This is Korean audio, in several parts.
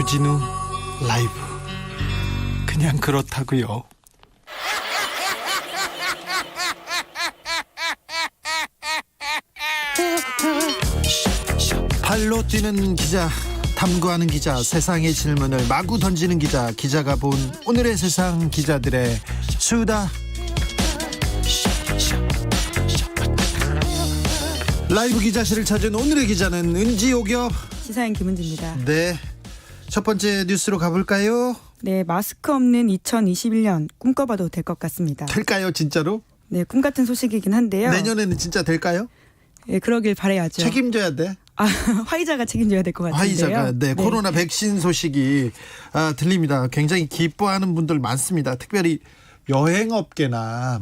주진우 라이브 그냥 그렇다고요. 발로 뛰는 기자, 탐구하는 기자, 세상의 질문을 마구 던지는 기자, 기자가 본 오늘의 세상, 기자들의 수다. 라이브 기자실을 찾은 오늘의 기자는 은지옥이요. 시사인 김은지입니다. 네, 첫 번째 뉴스로 가볼까요? 네, 마스크 없는 2021년 꿈꿔봐도 될 것 같습니다. 될까요, 진짜로? 네, 꿈 같은 소식이긴 한데요. 내년에는 진짜 될까요? 네, 그러길 바라야죠. 책임져야 돼. 화이자가 책임져야 될 것 같은데요. 화이자가 네, 코로나 백신 소식이 들립니다. 굉장히 기뻐하는 분들 많습니다. 특별히 여행업계나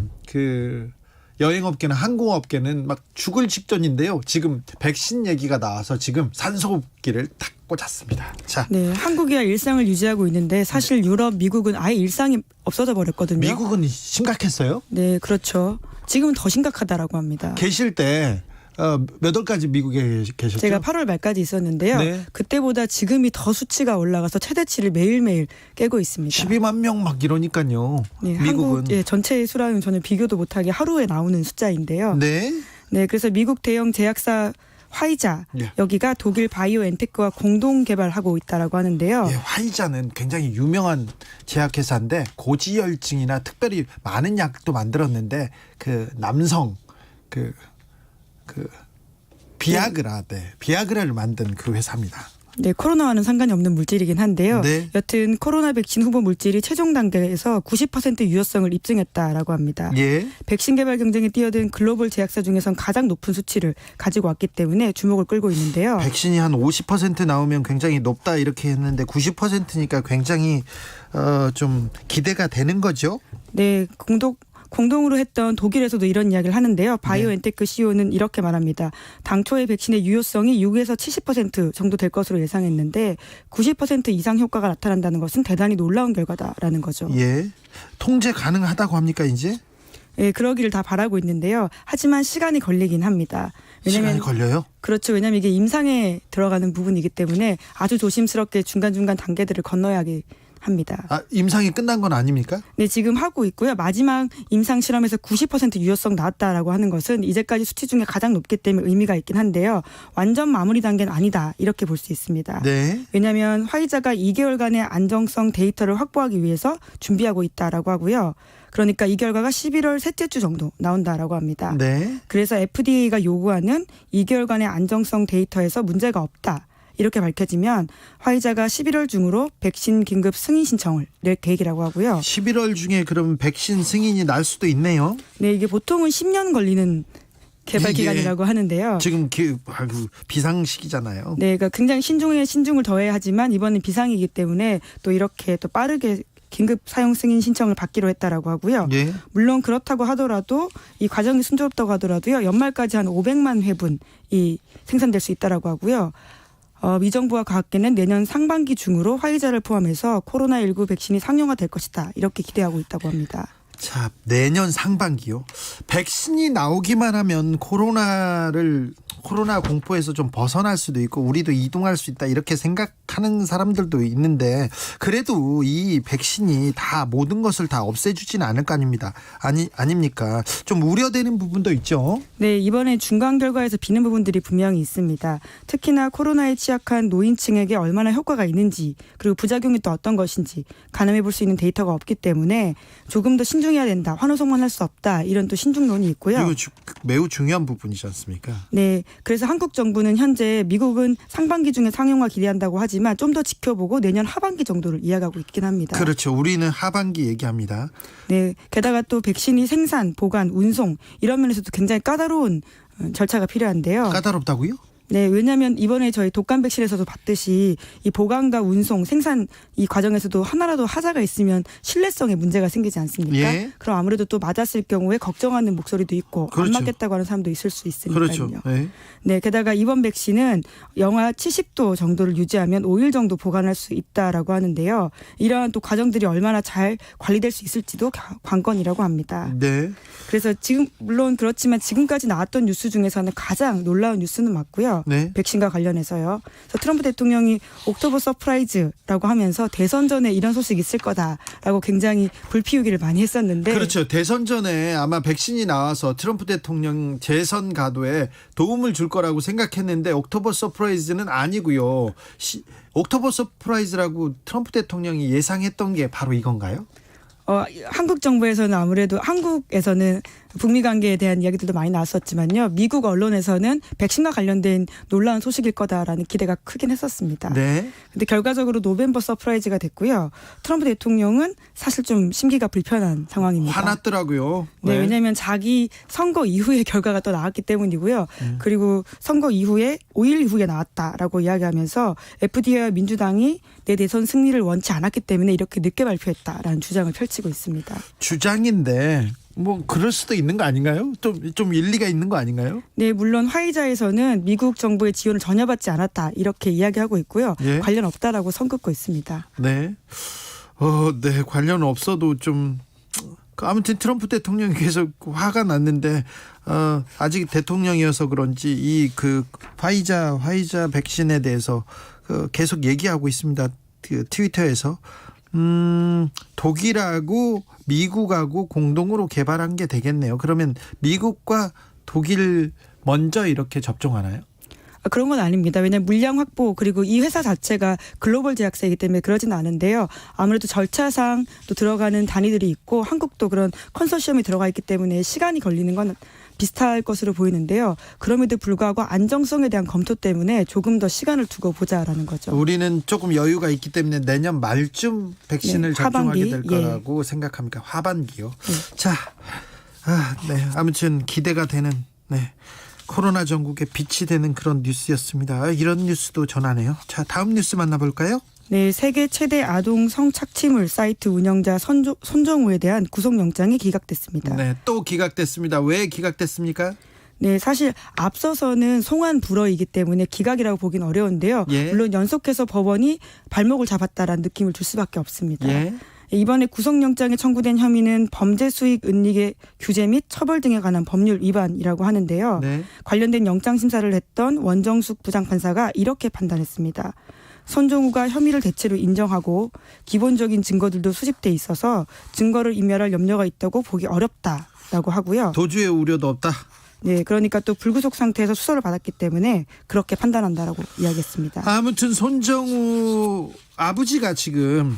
항공업계는 막 죽을 직전인데요. 지금 백신 얘기가 나와서 지금 산소호흡기를 탁 꽂았습니다. 자, 네, 한국이야 일상을 유지하고 있는데 사실 유럽, 미국은 아예 일상이 없어져 버렸거든요. 미국은 심각했어요? 네, 그렇죠. 지금은 더 심각하다라고 합니다. 계실 때 몇 월까지 미국에 계셨죠? 제가 8월 말까지 있었는데요. 네. 그때보다 지금이 더 수치가 올라가서 최대치를 매일매일 깨고 있습니다. 12만 명 막 이러니까요. 네, 미국은. 한국 전체 수랑은 전혀 비교도 못하게 하루에 나오는 숫자인데요. 네. 네, 그래서 미국 대형 제약사 화이자 네. 여기가 독일 바이오엔테크와 공동 개발하고 있다라고 하는데요. 예, 화이자는 굉장히 유명한 제약회사인데 고지혈증이나 특별히 많은 약도 만들었는데 그 남성 비아그라, 비아그라를 만든 그 회사입니다. 네, 코로나와는 상관이 없는 물질이긴 한데요. 네. 여튼 코로나 백신 후보 물질이 최종 단계에서 90% 유효성을 입증했다라고 합니다. 예. 백신 개발 경쟁에 뛰어든 글로벌 제약사 중에선 가장 높은 수치를 가지고 왔기 때문에 주목을 끌고 있는데요. 백신이 한 50% 나오면 굉장히 높다 이렇게 했는데 90%니까 굉장히 좀 기대가 되는 거죠. 네, 공동으로 했던 독일에서도 이런 이야기를 하는데요. 바이오엔테크 CEO는 이렇게 말합니다. 당초의 백신의 유효성이 6에서 70% 정도 될 것으로 예상했는데 90% 이상 효과가 나타난다는 것은 대단히 놀라운 결과다라는 거죠. 예. 통제 가능하다고 합니까 이제? 예, 그러기를 다 바라고 있는데요. 하지만 시간이 걸리긴 합니다. 시간이 걸려요? 그렇죠. 왜냐하면 이게 임상에 들어가는 부분이기 때문에 아주 조심스럽게 중간중간 단계들을 건너야 합니다. 임상이 끝난 건 아닙니까? 네, 지금 하고 있고요. 마지막 임상 실험에서 90% 유효성 나왔다라고 하는 것은 이제까지 수치 중에 가장 높기 때문에 의미가 있긴 한데요. 완전 마무리 단계는 아니다 이렇게 볼 수 있습니다. 네. 왜냐하면 화이자가 2개월간의 안정성 데이터를 확보하기 위해서 준비하고 있다라고 하고요. 그러니까 이 결과가 11월 셋째 주 정도 나온다라고 합니다. 네. 그래서 FDA가 요구하는 2개월간의 안정성 데이터에서 문제가 없다. 이렇게 밝혀지면 화이자가 11월 중으로 백신 긴급 승인 신청을 낼 계획이라고 하고요. 11월 중에 그럼 백신 승인이 날 수도 있네요. 네, 이게 보통은 10년 걸리는 개발 기간이라고 하는데요. 지금 비상 시기잖아요. 네, 그러니까 굉장히 신중에 신중을 더해야 하지만 이번엔 비상이기 때문에 또 이렇게 또 빠르게 긴급 사용 승인 신청을 받기로 했다라고 하고요. 예. 물론 그렇다고 하더라도 이 과정이 순조롭다고 하더라도요. 연말까지 한 500만 회분이 생산될 수 있다라고 하고요. 미 정부와 과학계는 내년 상반기 중으로 화이자를 포함해서 코로나19 백신이 상용화될 것이다. 이렇게 기대하고 있다고 합니다. 자, 내년 상반기요. 백신이 나오기만 하면 코로나 공포에서 좀 벗어날 수도 있고 우리도 이동할 수 있다 이렇게 생각하는 사람들도 있는데 그래도 이 백신이 다 모든 것을 다 없애주지는 않을 거 아닙니까? 좀 우려되는 부분도 있죠. 네, 이번에 중간 결과에서 비는 부분들이 분명히 있습니다. 특히나 코로나에 취약한 노인층에게 얼마나 효과가 있는지 그리고 부작용이 또 어떤 것인지 가늠해 볼 수 있는 데이터가 없기 때문에 조금 더 신중해야 된다. 환호성만할 수 없다. 이런 또 신중론이 있고요. 이거 매우 중요한 부분이지 않습니까? 네, 그래서 한국 정부는 현재 미국은 상반기 중에 상용화 기대한다고 하지만 좀 더 지켜보고 내년 하반기 정도를 이야기하고 있긴 합니다. 그렇죠. 우리는 하반기 얘기합니다. 네, 게다가 또 백신이 생산, 보관, 운송 이런 면에서도 굉장히 까다로운 절차가 필요한데요. 까다롭다고요? 네, 왜냐하면 이번에 저희 독감 백신에서도 봤듯이 이 보관과 운송, 생산 이 과정에서도 하나라도 하자가 있으면 신뢰성에 문제가 생기지 않습니까? 예. 그럼 아무래도 또 맞았을 경우에 걱정하는 목소리도 있고 그렇죠. 안 맞겠다고 하는 사람도 있을 수 있으니까요. 그렇죠. 네. 네, 게다가 이번 백신은 영하 70도 정도를 유지하면 5일 정도 보관할 수 있다라고 하는데요. 이러한 또 과정들이 얼마나 잘 관리될 수 있을지도 관건이라고 합니다. 네. 그래서 지금 물론 그렇지만 지금까지 나왔던 뉴스 중에서는 가장 놀라운 뉴스는 맞고요. 있는데요. 네. 백신과 관련해서요. 그래서 트럼프 대통령이 옥토버 서프라이즈라고 하면서 대선 전에 이런 소식이 있을 거다라고 굉장히 불피우기를 많이 했었는데 그렇죠. 대선 전에 아마 백신이 나와서 트럼프 대통령 재선 가도에 도움을 줄 거라고 생각했는데 옥토버 서프라이즈는 아니고요. 옥토버 서프라이즈라고 트럼프 대통령이 예상했던 게 바로 이건가요? 한국 정부에서는 아무래도 한국에서는 북미 관계에 대한 이야기들도 많이 나왔었지만요. 미국 언론에서는 백신과 관련된 놀라운 소식일 거다라는 기대가 크긴 했었습니다. 네. 근데 결과적으로 노벰버 서프라이즈가 됐고요. 트럼프 대통령은 사실 좀 심기가 불편한 상황입니다. 화났더라고요. 네, 왜냐하면 자기 선거 이후에 결과가 또 나왔기 때문이고요. 그리고 선거 이후에 5일 이후에 나왔다라고 이야기하면서 FDA와 민주당이 내 대선 승리를 원치 않았기 때문에 이렇게 늦게 발표했다라는 주장을 펼치고 있습니다. 주장인데 뭐 그럴 수도 있는 거 아닌가요? 좀 일리가 있는 거 아닌가요? 네, 물론 화이자에서는 미국 정부의 지원을 전혀 받지 않았다 이렇게 이야기하고 있고요. 예? 관련 없다라고 선긋고 있습니다. 네. 네, 관련 없어도 좀 아무튼 트럼프 대통령이 계속 화가 났는데 아직 대통령이어서 그런지 이 그 화이자 백신에 대해서 계속 얘기하고 있습니다. 그 트위터에서 독일하고 미국하고 공동으로 개발한 게 되겠네요. 그러면 미국과 독일 먼저 이렇게 접종하나요? 그런 건 아닙니다. 왜냐하면 물량 확보 그리고 이 회사 자체가 글로벌 제약사이기 때문에 그러진 않은데요. 아무래도 절차상 또 들어가는 단위들이 있고 한국도 그런 컨소시엄이 들어가 있기 때문에 시간이 걸리는 건 비슷할 것으로 보이는데요. 그럼에도 불구하고 안정성에 대한 검토 때문에 조금 더 시간을 두고 보자라는 거죠. 우리는 조금 여유가 있기 때문에 내년 말쯤 백신을 접종하게 될 거라고 생각합니까? 하반기요. 자, 네. 아무튼 기대가 되는 코로나 전국에 빛이 되는 그런 뉴스였습니다. 이런 뉴스도 전하네요. 자, 다음 뉴스 만나볼까요? 네, 세계 최대 아동 성착취물 사이트 운영자 손정우에 대한 구속영장이 기각됐습니다. 네, 또 기각됐습니다. 왜 기각됐습니까? 네, 사실 앞서서는 송환 불허이기 때문에 기각이라고 보긴 어려운데요. 예. 물론 연속해서 법원이 발목을 잡았다라는 느낌을 줄 수밖에 없습니다. 예. 이번에 구속영장에 청구된 혐의는 범죄 수익 은닉의 규제 및 처벌 등에 관한 법률 위반이라고 하는데요. 네. 관련된 영장 심사를 했던 원정숙 부장판사가 이렇게 판단했습니다. 손정우가 혐의를 대체로 인정하고 기본적인 증거들도 수집돼 있어서 증거를 인멸할 염려가 있다고 보기 어렵다라고 하고요. 도주의 우려도 없다. 네, 그러니까 또 불구속 상태에서 수사를 받았기 때문에 그렇게 판단한다라고 이야기했습니다. 아무튼 손정우 아버지가 지금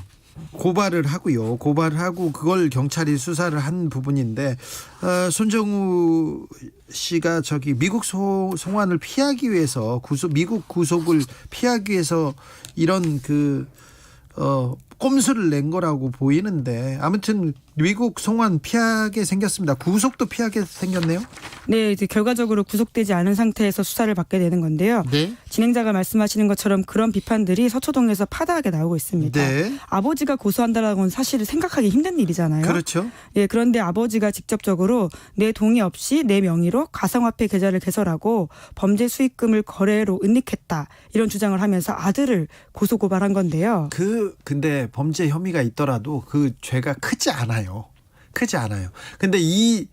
고발을 하고 그걸 경찰이 수사를 한 부분인데 손정우 씨가 미국 송환을 피하기 위해서 미국 구속을 피하기 위해서 이런 꼼수를 낸 거라고 보이는데 아무튼 미국 송환 피하게 생겼습니다. 구속도 피하게 생겼네요. 네, 이제 결과적으로 구속되지 않은 상태에서 수사를 받게 되는 건데요. 네. 진행자가 말씀하시는 것처럼 그런 비판들이 서초동에서 파다하게 나오고 있습니다. 네. 아버지가 고소한다라고는 사실 생각하기 힘든 일이잖아요. 그렇죠. 네, 그런데 아버지가 직접적으로 내 동의 없이 내 명의로 가상화폐 계좌를 개설하고 범죄 수익금을 거래로 은닉했다 이런 주장을 하면서 아들을 고소 고발한 건데요. 근데 범죄 혐의가 있더라도 그 죄가 크지 않아요. 근데 이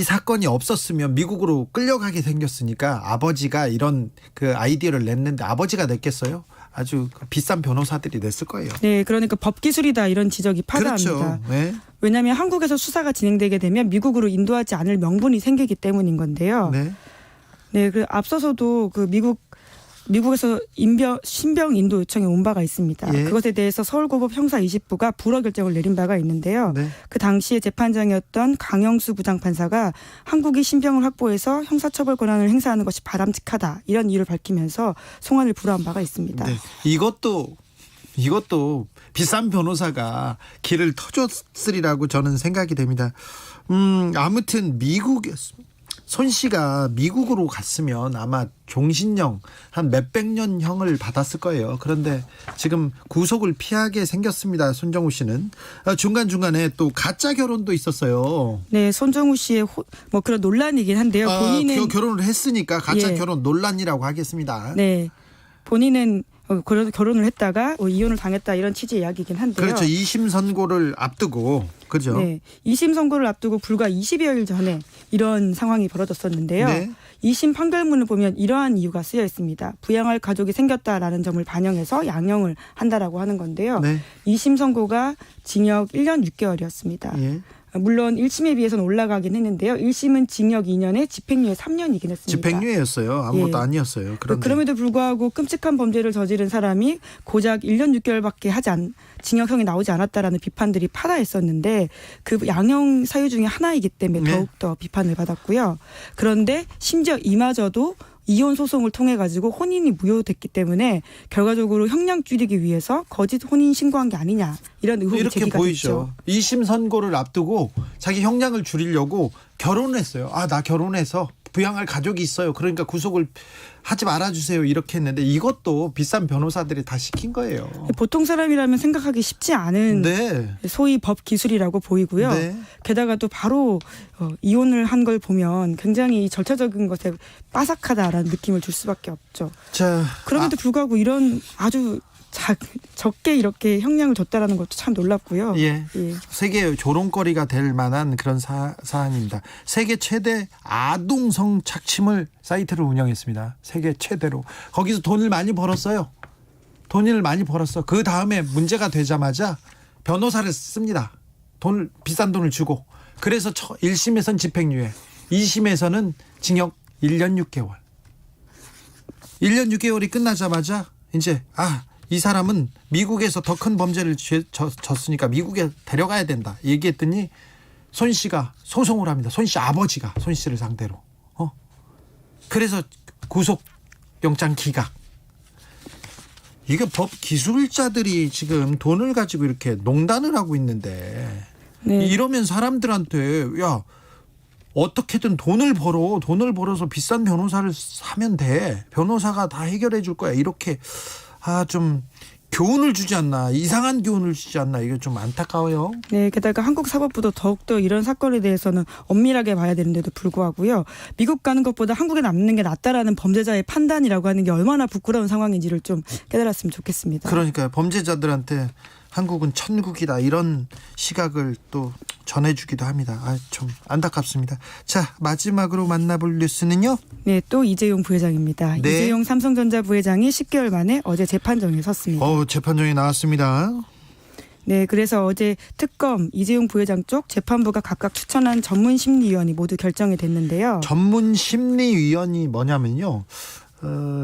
사건이 없었으면 미국으로 끌려가게 생겼으니까 아버지가 이런 아이디어를 냈는데 아버지가 냈겠어요? 아주 비싼 변호사들이 냈을 거예요. 네, 그러니까 법 기술이다 이런 지적이 파다합니다. 그렇죠. 네. 왜냐하면 한국에서 수사가 진행되게 되면 미국으로 인도하지 않을 명분이 생기기 때문인 건데요. 네. 네, 앞서서도 미국에서 신병 인도 요청이 온 바가 있습니다. 예. 그것에 대해서 서울고법 형사 20부가 불허 결정을 내린 바가 있는데요. 네. 그 당시에 재판장이었던 강영수 부장판사가 한국이 신병을 확보해서 형사처벌 권한을 행사하는 것이 바람직하다 이런 이유를 밝히면서 송환을 불허한 바가 있습니다. 네. 이것도 비싼 변호사가 길을 터줬으리라고 저는 생각이 됩니다. 아무튼 손 씨가 미국으로 갔으면 아마 종신형 한 몇백 년형을 받았을 거예요. 그런데 지금 구속을 피하게 생겼습니다. 손정우 씨는 중간중간에 또 가짜 결혼도 있었어요. 네, 손정우 씨의 그런 논란이긴 한데요. 본인은 결혼을 했으니까 가짜 결혼 논란이라고 하겠습니다. 네, 본인은 그래서 결혼을 했다가 이혼을 당했다 이런 취지의 이야기이긴 한데요. 그렇죠. 2심 선고를 앞두고 그죠. 네, 2심 선고를 앞두고 불과 20여일 전에 이런 상황이 벌어졌었는데요. 네. 2심 판결문을 보면 이러한 이유가 쓰여 있습니다. 부양할 가족이 생겼다라는 점을 반영해서 양형을 한다라고 하는 건데요. 네. 2심 선고가 징역 1년 6개월이었습니다. 예. 물론 1심에 비해서는 올라가긴 했는데요. 1심은 징역 2년에 집행유예 3년이긴 했습니다. 집행유예였어요. 아무것도 예. 아니었어요. 그럼에도 불구하고 끔찍한 범죄를 저지른 사람이 고작 1년 6개월밖에 징역형이 나오지 않았다라는 비판들이 파다했었는데 그 양형 사유 중에 하나이기 때문에 네. 더욱더 비판을 받았고요. 그런데 심지어 이마저도 이혼 소송을 통해 가지고 혼인이 무효됐기 때문에 결과적으로 형량 줄이기 위해서 거짓 혼인 신고한 게 아니냐 이런 의혹이 이렇게 제기가 보이죠. 됐죠. 2심 선고를 앞두고 자기 형량을 줄이려고 결혼을 했어요. 나 결혼해서 부양할 가족이 있어요. 그러니까 구속을 하지 말아주세요. 이렇게 했는데 이것도 비싼 변호사들이 다 시킨 거예요. 보통 사람이라면 생각하기 쉽지 않은 네. 소위 법 기술이라고 보이고요. 네. 게다가 또 바로 이혼을 한 걸 보면 굉장히 절차적인 것에 빠삭하다라는 느낌을 줄 수밖에 없죠. 자, 그럼에도 불구하고 이런 아주 적게 이렇게 형량을 줬다라는 것도 참 놀랍고요. 예. 예. 세계 조롱거리가 될 만한 그런 사안입니다. 세계 최대 아동 성착취물 사이트를 운영했습니다. 세계 최대로. 거기서 돈을 많이 벌었어요. 돈을 많이 벌었어. 그 다음에 문제가 되자마자 변호사를 씁니다. 비싼 돈을 주고. 그래서 1심에서는 집행유예, 2심에서는 징역 1년 6개월. 1년 6개월이 끝나자마자 이제 이 사람은 미국에서 더 큰 범죄를 졌으니까 미국에 데려가야 된다 얘기했더니 손 씨가 소송을 합니다. 손 씨 아버지가 손 씨를 상대로. 그래서 구속영장 기각. 이게 법 기술자들이 지금 돈을 가지고 이렇게 농단을 하고 있는데 네. 이러면 사람들한테 어떻게든 돈을 벌어서 비싼 변호사를 사면 돼. 변호사가 다 해결해 줄 거야. 이렇게 좀 교훈을 주지 않나, 이상한 교훈을 주지 않나, 이게 좀 안타까워요. 네, 게다가 한국 사법부도 더욱더 이런 사건에 대해서는 엄밀하게 봐야 되는데도 불구하고요. 미국 가는 것보다 한국에 남는 게 낫다라는 범죄자의 판단이라고 하는 게 얼마나 부끄러운 상황인지를 좀 깨달았으면 좋겠습니다. 그러니까 범죄자들한테 한국은 천국이다 이런 시각을 또 전해주기도 합니다. 좀 안타깝습니다. 자, 마지막으로 만나볼 뉴스는요. 네, 또 이재용 부회장입니다. 네. 이재용 삼성전자 부회장이 10개월 만에 어제 재판정에 섰습니다. 재판정에 나왔습니다. 네, 그래서 어제 특검, 이재용 부회장 쪽 재판부가 각각 추천한 전문심리위원이 모두 결정이 됐는데요. 전문심리위원이 뭐냐면요.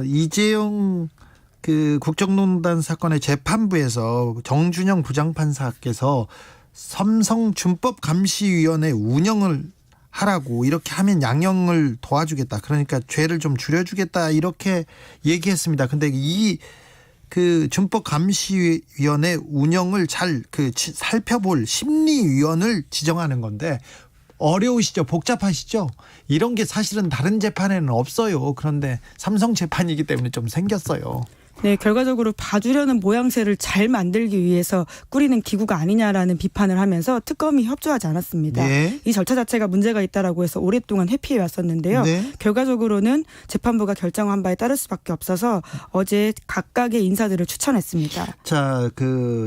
이재용 국정농단 사건의 재판부에서 정준영 부장판사께서 삼성준법감시위원회 운영을 하라고, 이렇게 하면 양형을 도와주겠다, 그러니까 죄를 좀 줄여주겠다 이렇게 얘기했습니다. 근데 이 준법감시위원회 운영을 잘 살펴볼 심리위원을 지정하는 건데 어려우시죠? 복잡하시죠? 이런 게 사실은 다른 재판에는 없어요. 그런데 삼성 재판이기 때문에 좀 생겼어요. 네, 결과적으로 봐주려는 모양새를 잘 만들기 위해서 꾸리는 기구가 아니냐라는 비판을 하면서 특검이 협조하지 않았습니다. 네. 이 절차 자체가 문제가 있다라고 해서 오랫동안 회피해 왔었는데요. 네. 결과적으로는 재판부가 결정한 바에 따를 수밖에 없어서 어제 각각의 인사들을 추천했습니다. 자,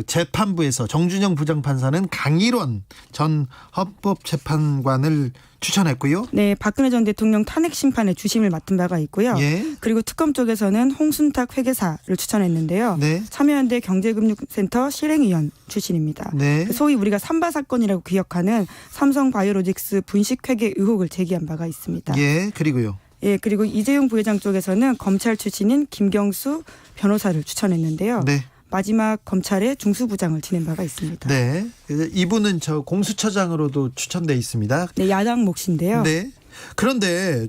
재판부에서 정준영 부장판사는 강일원 전 헌법재판관을 추천했고요. 네, 박근혜 전 대통령 탄핵 심판의 주심을 맡은 바가 있고요. 예. 그리고 특검 쪽에서는 홍순탁 회계사를 추천했는데요. 네. 참여연대 경제금융센터 실행위원 출신입니다. 네. 소위 우리가 삼바 사건이라고 기억하는 삼성바이오로직스 분식회계 의혹을 제기한 바가 있습니다. 예, 그리고요. 예, 그리고 이재용 부회장 쪽에서는 검찰 출신인 김경수 변호사를 추천했는데요. 네. 마지막 검찰의 중수부장을 지낸 바가 있습니다. 네. 이분은 공수처장으로도 추천돼 있습니다. 네, 야당 몫인데요. 네. 그런데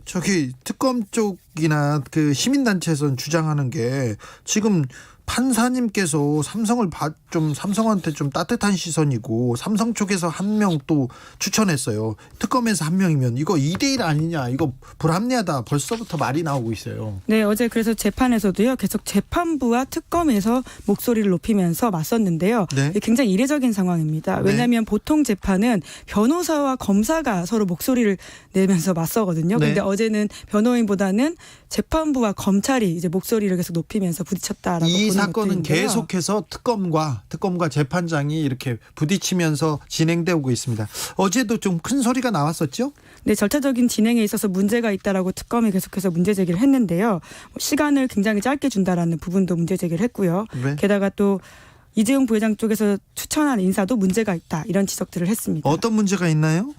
특검 쪽이나 시민단체에서는 주장하는 게 지금 판사님께서 삼성한테 좀 따뜻한 시선이고 삼성 쪽에서 한 명 또 추천했어요. 특검에서 한 명이면 이거 2대1 아니냐, 이거 불합리하다, 벌써부터 말이 나오고 있어요. 네, 어제 그래서 재판에서도요, 계속 재판부와 특검에서 목소리를 높이면서 맞섰는데요. 네. 굉장히 이례적인 상황입니다. 네. 왜냐하면 보통 재판은 변호사와 검사가 서로 목소리를 내면서 맞서거든요. 네. 그런데 어제는 변호인보다는 재판부와 검찰이 이제 목소리를 계속 높이면서 부딪혔다라고 이 보는 사건은 것들인데요. 계속해서 특검과 재판장이 이렇게 부딪히면서 진행되고 있습니다. 어제도 좀 큰 소리가 나왔었죠? 네, 절차적인 진행에 있어서 문제가 있다라고 특검이 계속해서 문제 제기를 했는데요. 시간을 굉장히 짧게 준다라는 부분도 문제 제기를 했고요. 네. 게다가 또 이재용 부회장 쪽에서 추천한 인사도 문제가 있다, 이런 지적들을 했습니다. 어떤 문제가 있나요?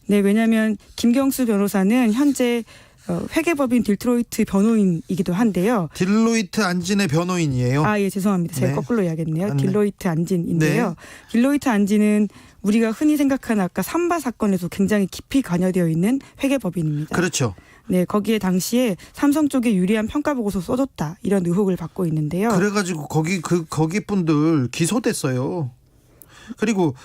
네, 왜냐하면 김경수 변호사는 현재 회계법인 딜트로이트 변호인이기도 한데요. 딜로이트 안진의 변호인이에요. 아, 예, 죄송합니다. 제가 네. 거꾸로 이야기했네요. 네. 딜로이트 안진인데요. 네. 딜로이트 안진은 우리가 흔히 생각하는 아까 삼바 사건에도 굉장히 깊이 관여되어 있는 회계법인입니다. 그렇죠. 네, 거기에 당시에 삼성 쪽에 유리한 평가 보고서 써줬다, 이런 의혹을 받고 있는데요. 그래가지고 거기 분들 기소됐어요. 그리고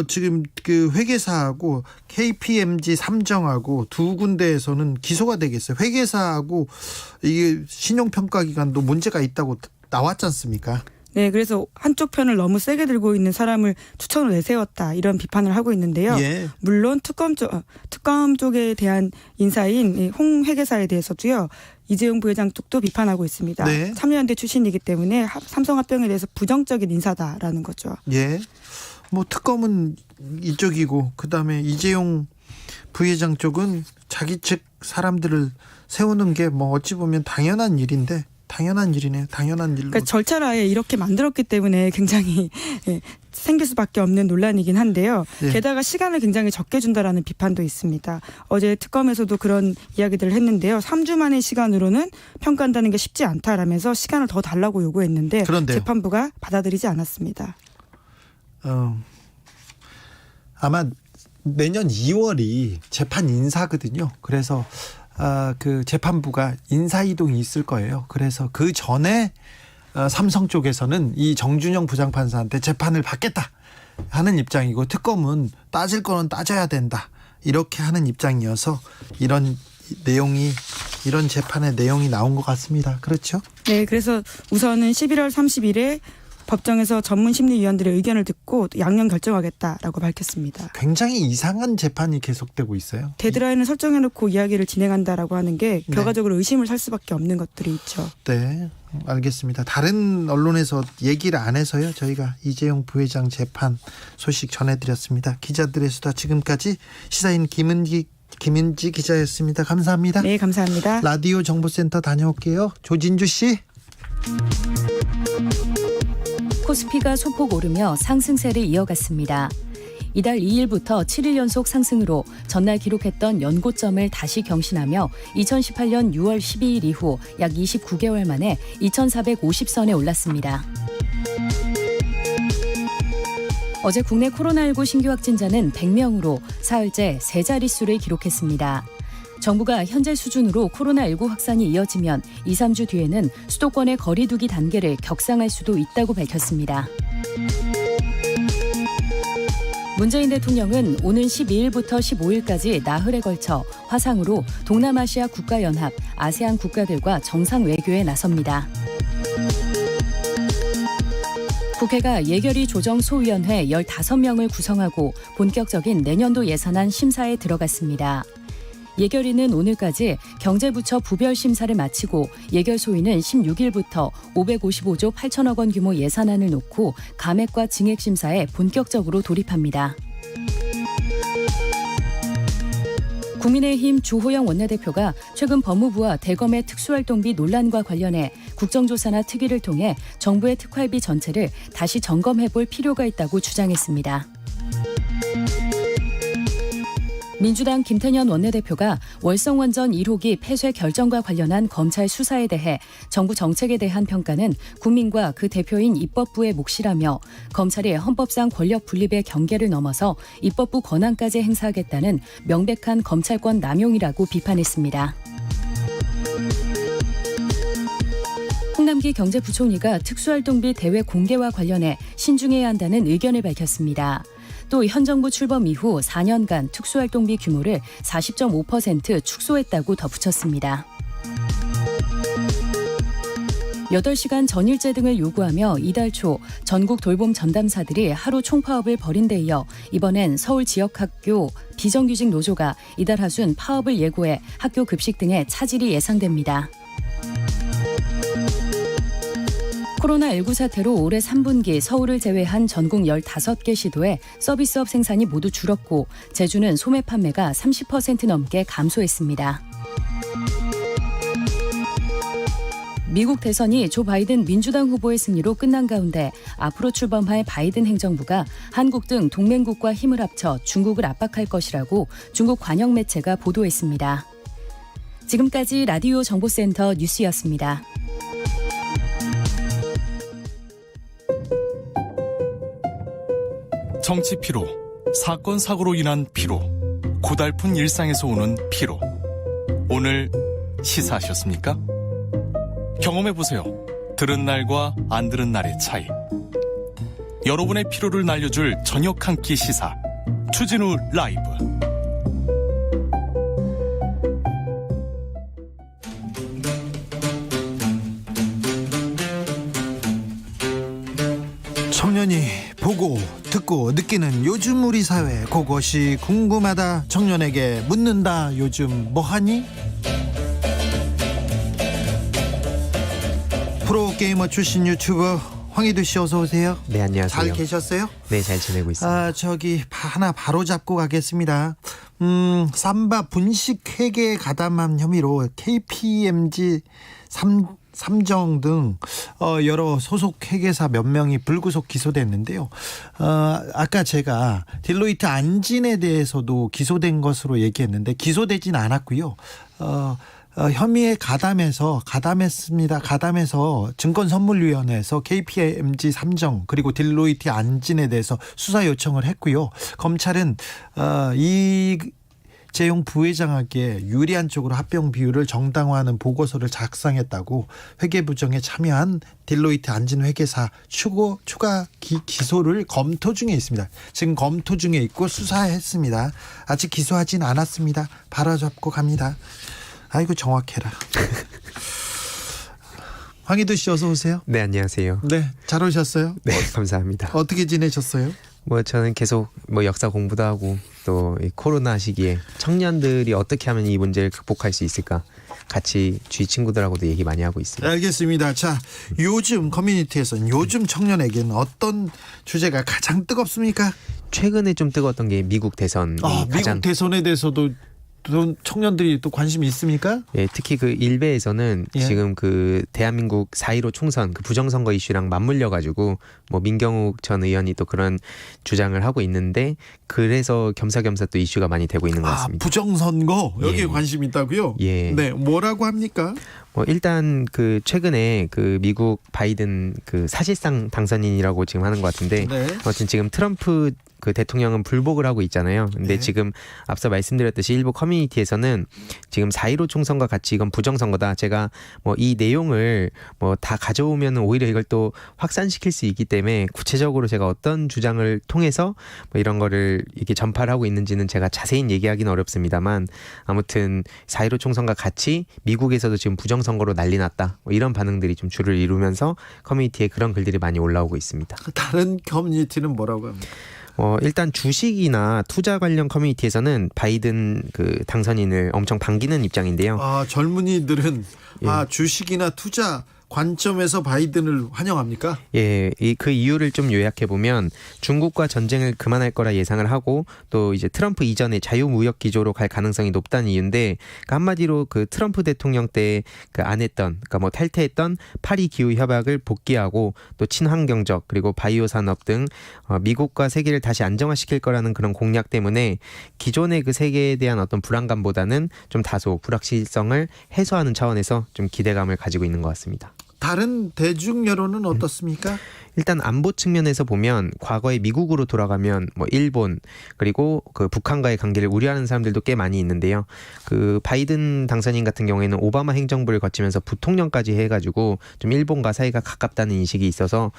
지금 그 회계사하고 KPMG 삼정하고 두 군데에서는 기소가 되겠어요. 회계사하고 이게 신용평가기관도 문제가 있다고 나왔지 않습니까? 네, 그래서 한쪽 편을 너무 세게 들고 있는 사람을 추천을 내세웠다, 이런 비판을 하고 있는데요. 예. 물론 특검 쪽에 대한 인사인 이 홍 회계사에 대해서도요, 이재용 부회장 쪽도 비판하고 있습니다. 네. 참여연대 출신이기 때문에 삼성 합병에 대해서 부정적인 인사다라는 거죠. 예. 뭐 특검은 이쪽이고 그다음에 이재용 부회장 쪽은 자기 측 사람들을 세우는 게 뭐 어찌 보면 당연한 일인데 당연한 일이네요. 당연한 일로. 그러니까 절차를 아예 이렇게 만들었기 때문에 굉장히 생길 수밖에 없는 논란이긴 한데요. 네. 게다가 시간을 굉장히 적게 준다라는 비판도 있습니다. 어제 특검에서도 그런 이야기들을 했는데요. 3주 만의 시간으로는 평가한다는 게 쉽지 않다라면서 시간을 더 달라고 요구했는데 그런데요. 재판부가 받아들이지 않았습니다. 아마 내년 2월이 재판 인사거든요. 그래서 그 재판부가 인사 이동이 있을 거예요. 그래서 그 전에 삼성 쪽에서는 이 정준영 부장판사한테 재판을 받겠다 하는 입장이고, 특검은 따질 거는 따져야 된다 이렇게 하는 입장이어서 이런 재판의 내용이 나온 것 같습니다. 그렇죠? 네, 그래서 우선은 11월 30일에 법정에서 전문심리위원들의 의견을 듣고 양형 결정하겠다라고 밝혔습니다. 굉장히 이상한 재판이 계속되고 있어요. 데드라인을 설정해놓고 이야기를 진행한다라고 하는 게 네. 결과적으로 의심을 살 수밖에 없는 것들이 있죠. 네, 알겠습니다. 다른 언론에서 얘기를 안 해서요. 저희가 이재용 부회장 재판 소식 전해드렸습니다. 기자들의 수다, 지금까지 시사인 김은지 기자였습니다. 감사합니다. 네, 감사합니다. 라디오 정보센터 다녀올게요. 조진주 씨. 코스피가 소폭 오르며 상승세를 이어갔습니다. 이달 2일부터 7일 연속 상승으로 전날 기록했던 연고점을 다시 경신하며 2018년 6월 12일 이후 약 29개월 만에 2,450선에 올랐습니다. 어제 국내 코로나19 신규 확진자는 100명으로 사흘째 세 자릿수를 기록했습니다. 정부가 현재 수준으로 코로나19 확산이 이어지면 2, 3주 뒤에는 수도권의 거리 두기 단계를 격상할 수도 있다고 밝혔습니다. 문재인 대통령은 오는 12일부터 15일까지 나흘에 걸쳐 화상으로 동남아시아 국가연합, 아세안 국가들과 정상 외교에 나섭니다. 국회가 예결위 조정소위원회 15명을 구성하고 본격적인 내년도 예산안 심사에 들어갔습니다. 예결위는 오늘까지 경제부처 부별 심사를 마치고 예결소위는 16일부터 555조 8천억 원 규모 예산안을 놓고 감액과 증액 심사에 본격적으로 돌입합니다. 국민의힘 주호영 원내대표가 최근 법무부와 대검의 특수활동비 논란과 관련해 국정조사나 특위를 통해 정부의 특활비 전체를 다시 점검해볼 필요가 있다고 주장했습니다. 민주당 김태년 원내대표가 월성원전 1호기 폐쇄 결정과 관련한 검찰 수사에 대해 정부 정책에 대한 평가는 국민과 그 대표인 입법부의 몫이라며 검찰이 헌법상 권력 분립의 경계를 넘어서 입법부 권한까지 행사하겠다는 명백한 검찰권 남용이라고 비판했습니다. 홍남기 경제부총리가 특수활동비 대외 공개와 관련해 신중해야 한다는 의견을 밝혔습니다. 또 현 정부 출범 이후 4년간 특수활동비 규모를 40.5% 축소했다고 덧붙였습니다. 8시간 전일제 등을 요구하며 이달 초 전국 돌봄 전담사들이 하루 총파업을 벌인 데 이어 이번엔 서울 지역학교 비정규직 노조가 이달 하순 파업을 예고해 학교 급식 등의 차질이 예상됩니다. 코로나19 사태로 올해 3분기 서울을 제외한 전국 15개 시도에 서비스업 생산이 모두 줄었고 제주는 소매 판매가 30% 넘게 감소했습니다. 미국 대선이 조 바이든 민주당 후보의 승리로 끝난 가운데 앞으로 출범할 바이든 행정부가 한국 등 동맹국과 힘을 합쳐 중국을 압박할 것이라고 중국 관영 매체가 보도했습니다. 지금까지 라디오 정보센터 뉴스였습니다. 정치 피로, 사건 사고로 인한 피로, 고달픈 일상에서 오는 피로. 오늘 시사하셨습니까? 경험해보세요. 들은 날과 안 들은 날의 차이. 여러분의 피로를 날려줄 저녁 한 끼 시사. 추진우 라이브. 청년이 보고 듣고 느끼는 요즘 우리 사회, 그것이 궁금하다. 청년에게 묻는다. 요즘 뭐하니? 프로게이머 출신 유튜버 황희두 씨, 어서 오세요. 네, 안녕하세요. 잘 계셨어요? 네, 잘 지내고 있습니다. 저기 하나 바로 잡고 가겠습니다. 삼바 분식 회계 가담한 혐의로 KPMG 삼정 등 여러 소속 회계사 몇 명이 불구속 기소됐는데요. 아까 제가 딜로이트 안진에 대해서도 기소된 것으로 얘기했는데 기소되진 않았고요. 혐의에 가담했습니다. 가담해서 증권선물위원회에서 KPMG 삼정 그리고 딜로이트 안진에 대해서 수사 요청을 했고요. 검찰은 이재용 부회장에게 유리한 쪽으로 합병 비율을 정당화하는 보고서를 작성했다고 회계부정에 참여한 딜로이트 안진 회계사 추가 기소를 검토 중에 있습니다. 지금 검토 중에 있고 수사했습니다. 아직 기소하진 않았습니다. 바로 잡고 갑니다. 아이고 정확해라. 황희두 씨, 어서 오세요. 네, 안녕하세요. 네, 잘 오셨어요. 네, 감사합니다. 어떻게 지내셨어요? 저는 계속 역사 공부도 하고 또 이 코로나 시기에 청년들이 어떻게 하면 이 문제를 극복할 수 있을까 같이 주위 친구들하고도 얘기 많이 하고 있습니다. 알겠습니다. 자, 요즘 커뮤니티에서는 요즘 청년에게는 어떤 주제가 가장 뜨겁습니까? 최근에 좀 뜨거웠던 게 미국 대선이 미국 대선에 대해서도 청년들이 또 관심이 있습니까? 예, 특히 그 일베에서는 예. 지금 그 대한민국 4.15 총선 그 부정선거 이슈랑 맞물려 가지고 민경욱 전 의원이 또 그런 주장을 하고 있는데 그래서 겸사겸사 또 이슈가 많이 되고 있는 것 같습니다. 부정선거 여기에 예. 관심 있다고요? 예. 네, 뭐라고 합니까? 일단 그 최근에 그 미국 바이든 그 사실상 당선인이라고 지금 하는 것 같은데 네. 아무튼 지금 트럼프 그 대통령은 불복을 하고 있잖아요. 근데 네. 지금 앞서 말씀드렸듯이 일부 커뮤니티에서는 지금 4.15 총선과 같이 이건 부정선거다. 제가 이 내용을 다 가져오면 오히려 이걸 또 확산시킬 수 있기 때문에 구체적으로 제가 어떤 주장을 통해서 이런 거를 이렇게 전파를 하고 있는지는 제가 자세히 얘기하기는 어렵습니다만 아무튼 4.15 총선과 같이 미국에서도 지금 부정선거로 난리 났다. 이런 반응들이 좀 주를 이루면서 커뮤니티에 그런 글들이 많이 올라오고 있습니다. 다른 커뮤니티는 뭐라고 합니까? 일단 주식이나 투자 관련 커뮤니티에서는 바이든 그 당선인을 엄청 반기는 입장인데요. 젊은이들은 예. 주식이나 투자 관점에서 바이든을 환영합니까? 예, 그 이유를 좀 요약해 보면 중국과 전쟁을 그만할 거라 예상을 하고 또 이제 트럼프 이전에 자유무역 기조로 갈 가능성이 높다는 이유인데 한마디로 그 트럼프 대통령 때 그 안 했던 그러니까 탈퇴했던 파리 기후 협약을 복귀하고 또 친환경적 그리고 바이오 산업 등 미국과 세계를 다시 안정화시킬 거라는 그런 공약 때문에 기존의 그 세계에 대한 어떤 불안감보다는 좀 다소 불확실성을 해소하는 차원에서 좀 기대감을 가지고 있는 것 같습니다. 다른 대중 여론은 어떻습니까? 일단 안보 측면에서 보면 과거에 미국으로 돌아가면 일본 그리고 그 북한과의 관계를 우려하는 사람들도 꽤 많이 있는데요. 그 바이든 당선인 같은 경우에는 오바마 행정부를 거치면서 부통령까지 해가지고 좀 일본과 사이가 가깝다는 인식이 있어서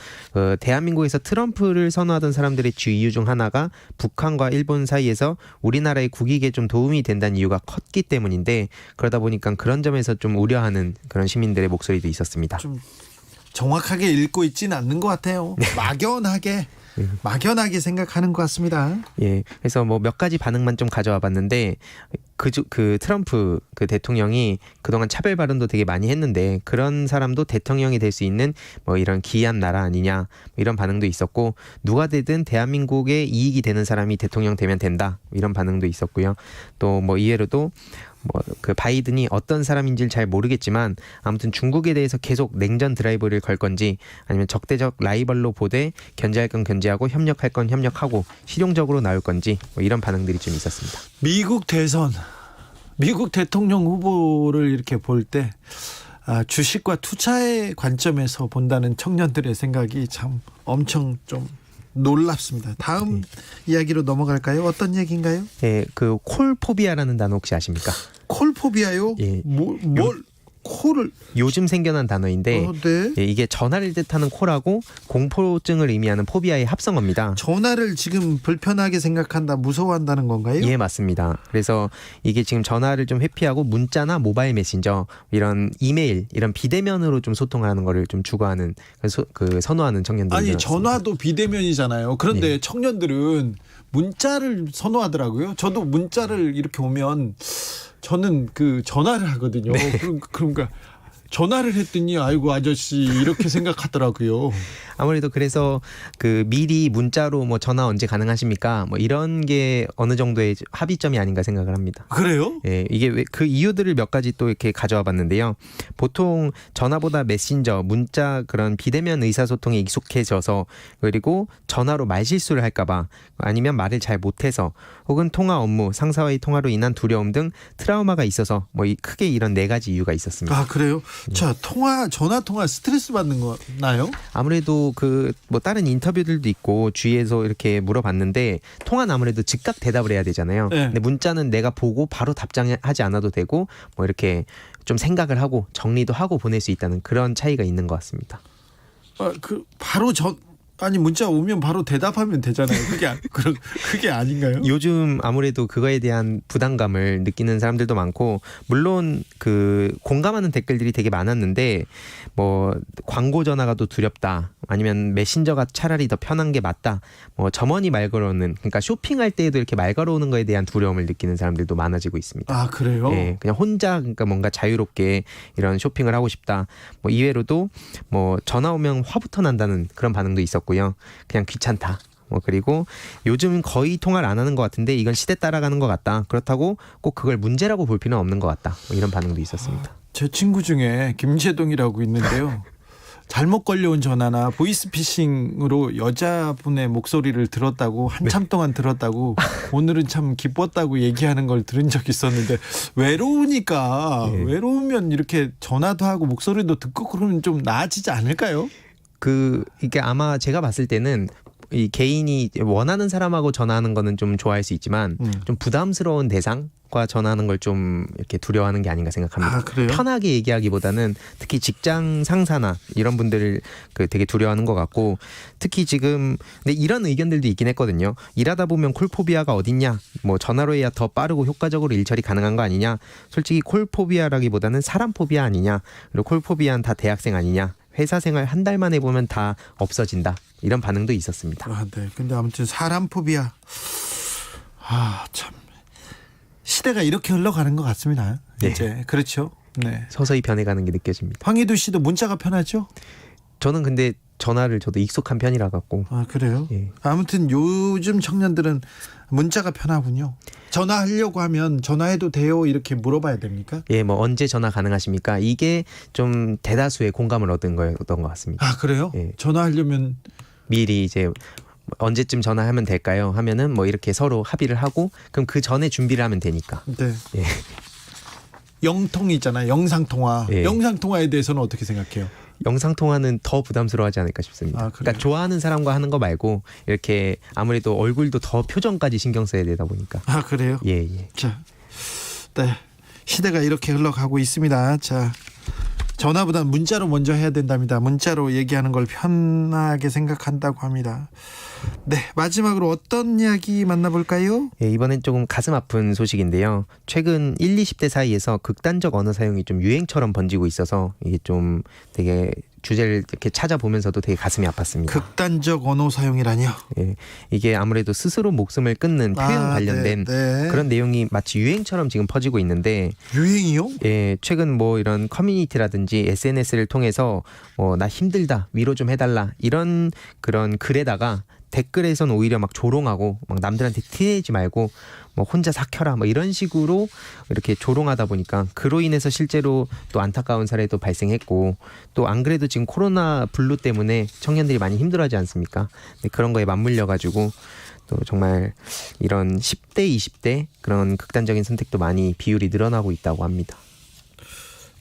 대한민국에서 트럼프를 선호하던 사람들의 주 이유 중 하나가 북한과 일본 사이에서 우리나라의 국익에 좀 도움이 된다는 이유가 컸기 때문인데 그러다 보니까 그런 점에서 좀 우려하는 그런 시민들의 목소리도 있었습니다. 좀 정확하게 읽고 있지는 않는 것 같아요. 막연하게 생각하는 것 같습니다. 예, 그래서 뭐 몇 가지 반응만 좀 가져와 봤는데 그 트럼프 그 대통령이 그동안 차별 발언도 되게 많이 했는데 그런 사람도 대통령이 될 수 있는 뭐 이런 기이한 나라 아니냐 뭐 이런 반응도 있었고 누가 되든 대한민국에 이익이 되는 사람이 대통령 되면 된다 이런 반응도 있었고요. 또 뭐 이외로도 뭐 그 바이든이 어떤 사람인지를 잘 모르겠지만 아무튼 중국에 대해서 계속 냉전 드라이브를 걸 건지 아니면 적대적 라이벌로 보되 견제할 건 견제하고 협력할 건 협력하고 실용적으로 나올 건지 뭐 이런 반응들이 좀 있었습니다. 미국 대선, 미국 대통령 후보를 이렇게 볼 때 주식과 투자의 관점에서 본다는 청년들의 생각이 참 엄청 좀 놀랍습니다. 다음 이야기로 넘어갈까요? 어떤 얘기인가요? 예, 그 콜포비아라는 단어 혹시 아십니까? 콜포비아요? 예. 콜을 요즘 생겨난 단어인데 네. 예, 이게 전화를 뜻하는 콜하고 공포증을 의미하는 포비아의 합성어입니다. 전화를 지금 불편하게 생각한다, 무서워한다는 건가요? 예, 맞습니다. 그래서 이게 지금 전화를 좀 회피하고 문자나 모바일 메신저, 이런 이메일, 이런 비대면으로 좀 소통하는 거를 좀 추구하는 선호하는 청년들이 아니, 많습니다. 전화도 비대면이잖아요. 그런데 청년들은 문자를 선호하더라고요. 저도 문자를 이렇게 오면 저는 그 전화를 하거든요. 그러니까 전화를 했더니 아이고 아저씨 이렇게 생각하더라고요. 아무래도 그래서 그 미리 문자로 뭐 전화 언제 가능하십니까? 뭐 이런 게 어느 정도의 합의점이 아닌가 생각을 합니다. 그래요? 예, 이게 왜 그 이유들을 몇 가지 또 이렇게 가져와 봤는데요. 보통 전화보다 메신저, 문자 그런 비대면 의사소통에 익숙해져서 그리고 전화로 말실수를 할까봐 아니면 말을 잘 못해서 혹은 통화 업무, 상사와의 통화로 인한 두려움 등 트라우마가 있어서 뭐 크게 이런 네 가지 이유가 있었습니다. 아, 그래요? 자, 전화 통화 스트레스 받는 거나요? 아무래도 그 뭐 다른 인터뷰들도 있고 주위에서 이렇게 물어봤는데 통화는 아무래도 즉각 대답을 해야 되잖아요. 네. 근데 문자는 내가 보고 바로 답장하지 않아도 되고 뭐 이렇게 좀 생각을 하고 정리도 하고 보낼 수 있다는 그런 차이가 있는 것 같습니다. 바로 문자 오면 바로 대답하면 되잖아요. 그게 아닌가요? 요즘 아무래도 그거에 대한 부담감을 느끼는 사람들도 많고 물론 그 공감하는 댓글들이 되게 많았는데 뭐 광고 전화가 더 두렵다 아니면 메신저가 차라리 더 편한 게 맞다 뭐 점원이 말 걸어오는 그러니까 쇼핑할 때에도 이렇게 말 걸어오는 거에 대한 두려움을 느끼는 사람들도 많아지고 있습니다. 아, 그래요? 예, 그냥 혼자 그러니까 뭔가 자유롭게 이런 쇼핑을 하고 싶다. 뭐 이외로도 뭐 전화 오면 화부터 난다는 그런 반응도 있었고요. 그냥 귀찮다. 뭐 그리고 요즘 거의 통화를 안 하는 것 같은데 이건 시대 따라가는 것 같다. 그렇다고 꼭 그걸 문제라고 볼 필요는 없는 것 같다. 뭐 이런 반응도 있었습니다. 제 친구 중에 김재동이라고 있는데요. 잘못 걸려온 전화나 보이스피싱으로 여자분의 목소리를 들었다고 한참 동안 들었다고 오늘은 참 기뻤다고 얘기하는 걸 들은 적이 있었는데 외로우면 이렇게 전화도 하고 목소리도 듣고 그러면 좀 나아지지 않을까요? 이게 아마 제가 봤을 때는 이 개인이 원하는 사람하고 전화하는 거는 좀 좋아할 수 있지만 좀 부담스러운 대상과 전화하는 걸 좀 이렇게 두려워하는 게 아닌가 생각합니다. 아, 그래요? 편하게 얘기하기보다는 특히 직장 상사나 이런 분들을 되게 두려워하는 것 같고 특히 지금 근데 이런 의견들도 있긴 했거든요. 일하다 보면 콜포비아가 어딨냐? 뭐 전화로 해야 더 빠르고 효과적으로 일 처리 가능한 거 아니냐? 솔직히 콜포비아라기보다는 사람 포비아 아니냐? 그리고 콜포비아는 다 대학생 아니냐? 회사 생활 한 달만 해보면 다 없어진다. 이런 반응도 있었습니다. 아, 네. 근데 아무튼 사람 포비아. 참. 시대가 이렇게 흘러가는 것 같습니다. 이제. 그렇죠. 네. 서서히 변해가는 게 느껴집니다. 황희도 씨도 문자가 편하죠? 저는 근데 전화를 저도 익숙한 편이라 갖고. 아, 그래요? 예. 아무튼 요즘 청년들은 문자가 편하군요. 전화하려고 하면 전화해도 돼요? 이렇게 물어봐야 됩니까? 예, 뭐 언제 전화 가능하십니까? 이게 좀 대다수의 공감을 얻은 것 같습니다. 아, 그래요? 예. 전화하려면 미리 이제 언제쯤 전화하면 될까요? 하면은 뭐 이렇게 서로 합의를 하고 그럼 그 전에 준비를 하면 되니까. 네. 예. 영통이 있잖아요. 영상통화. 예. 영상통화에 대해서는 어떻게 생각해요? 영상 통화는 더 부담스러워하지 않을까 싶습니다. 아, 그러니까 좋아하는 사람과 하는 거 말고 이렇게 아무래도 얼굴도 더 표정까지 신경 써야 되다 보니까. 아, 그래요? 예. 자, 네. 시대가 이렇게 흘러가고 있습니다. 자, 전화보다 문자로 먼저 해야 된답니다. 문자로 얘기하는 걸 편하게 생각한다고 합니다. 네, 마지막으로 어떤 이야기 만나볼까요? 예, 이번엔 조금 가슴 아픈 소식인데요. 최근 1, 20대 사이에서 극단적 언어 사용이 좀 유행처럼 번지고 있어서 이게 좀 되게 주제를 이렇게 찾아보면서도 되게 가슴이 아팠습니다. 극단적 언어 사용이라니요? 예, 이게 아무래도 스스로 목숨을 끊는 표현 관련된 네. 그런 내용이 마치 유행처럼 지금 퍼지고 있는데, 유행이요? 예, 최근 뭐 이런 커뮤니티라든지 SNS를 통해서 나 힘들다, 위로 좀 해달라, 이런 그런 글에다가 댓글에선 오히려 막 조롱하고 막 남들한테 티내지 말고 뭐 혼자 삭혀라 뭐 이런 식으로 이렇게 조롱하다 보니까 그로 인해서 실제로 또 안타까운 사례도 발생했고, 또 안 그래도 지금 코로나 블루 때문에 청년들이 많이 힘들어하지 않습니까? 근데 그런 거에 맞물려 가지고 또 정말 이런 10대, 20대 그런 극단적인 선택도 많이 비율이 늘어나고 있다고 합니다.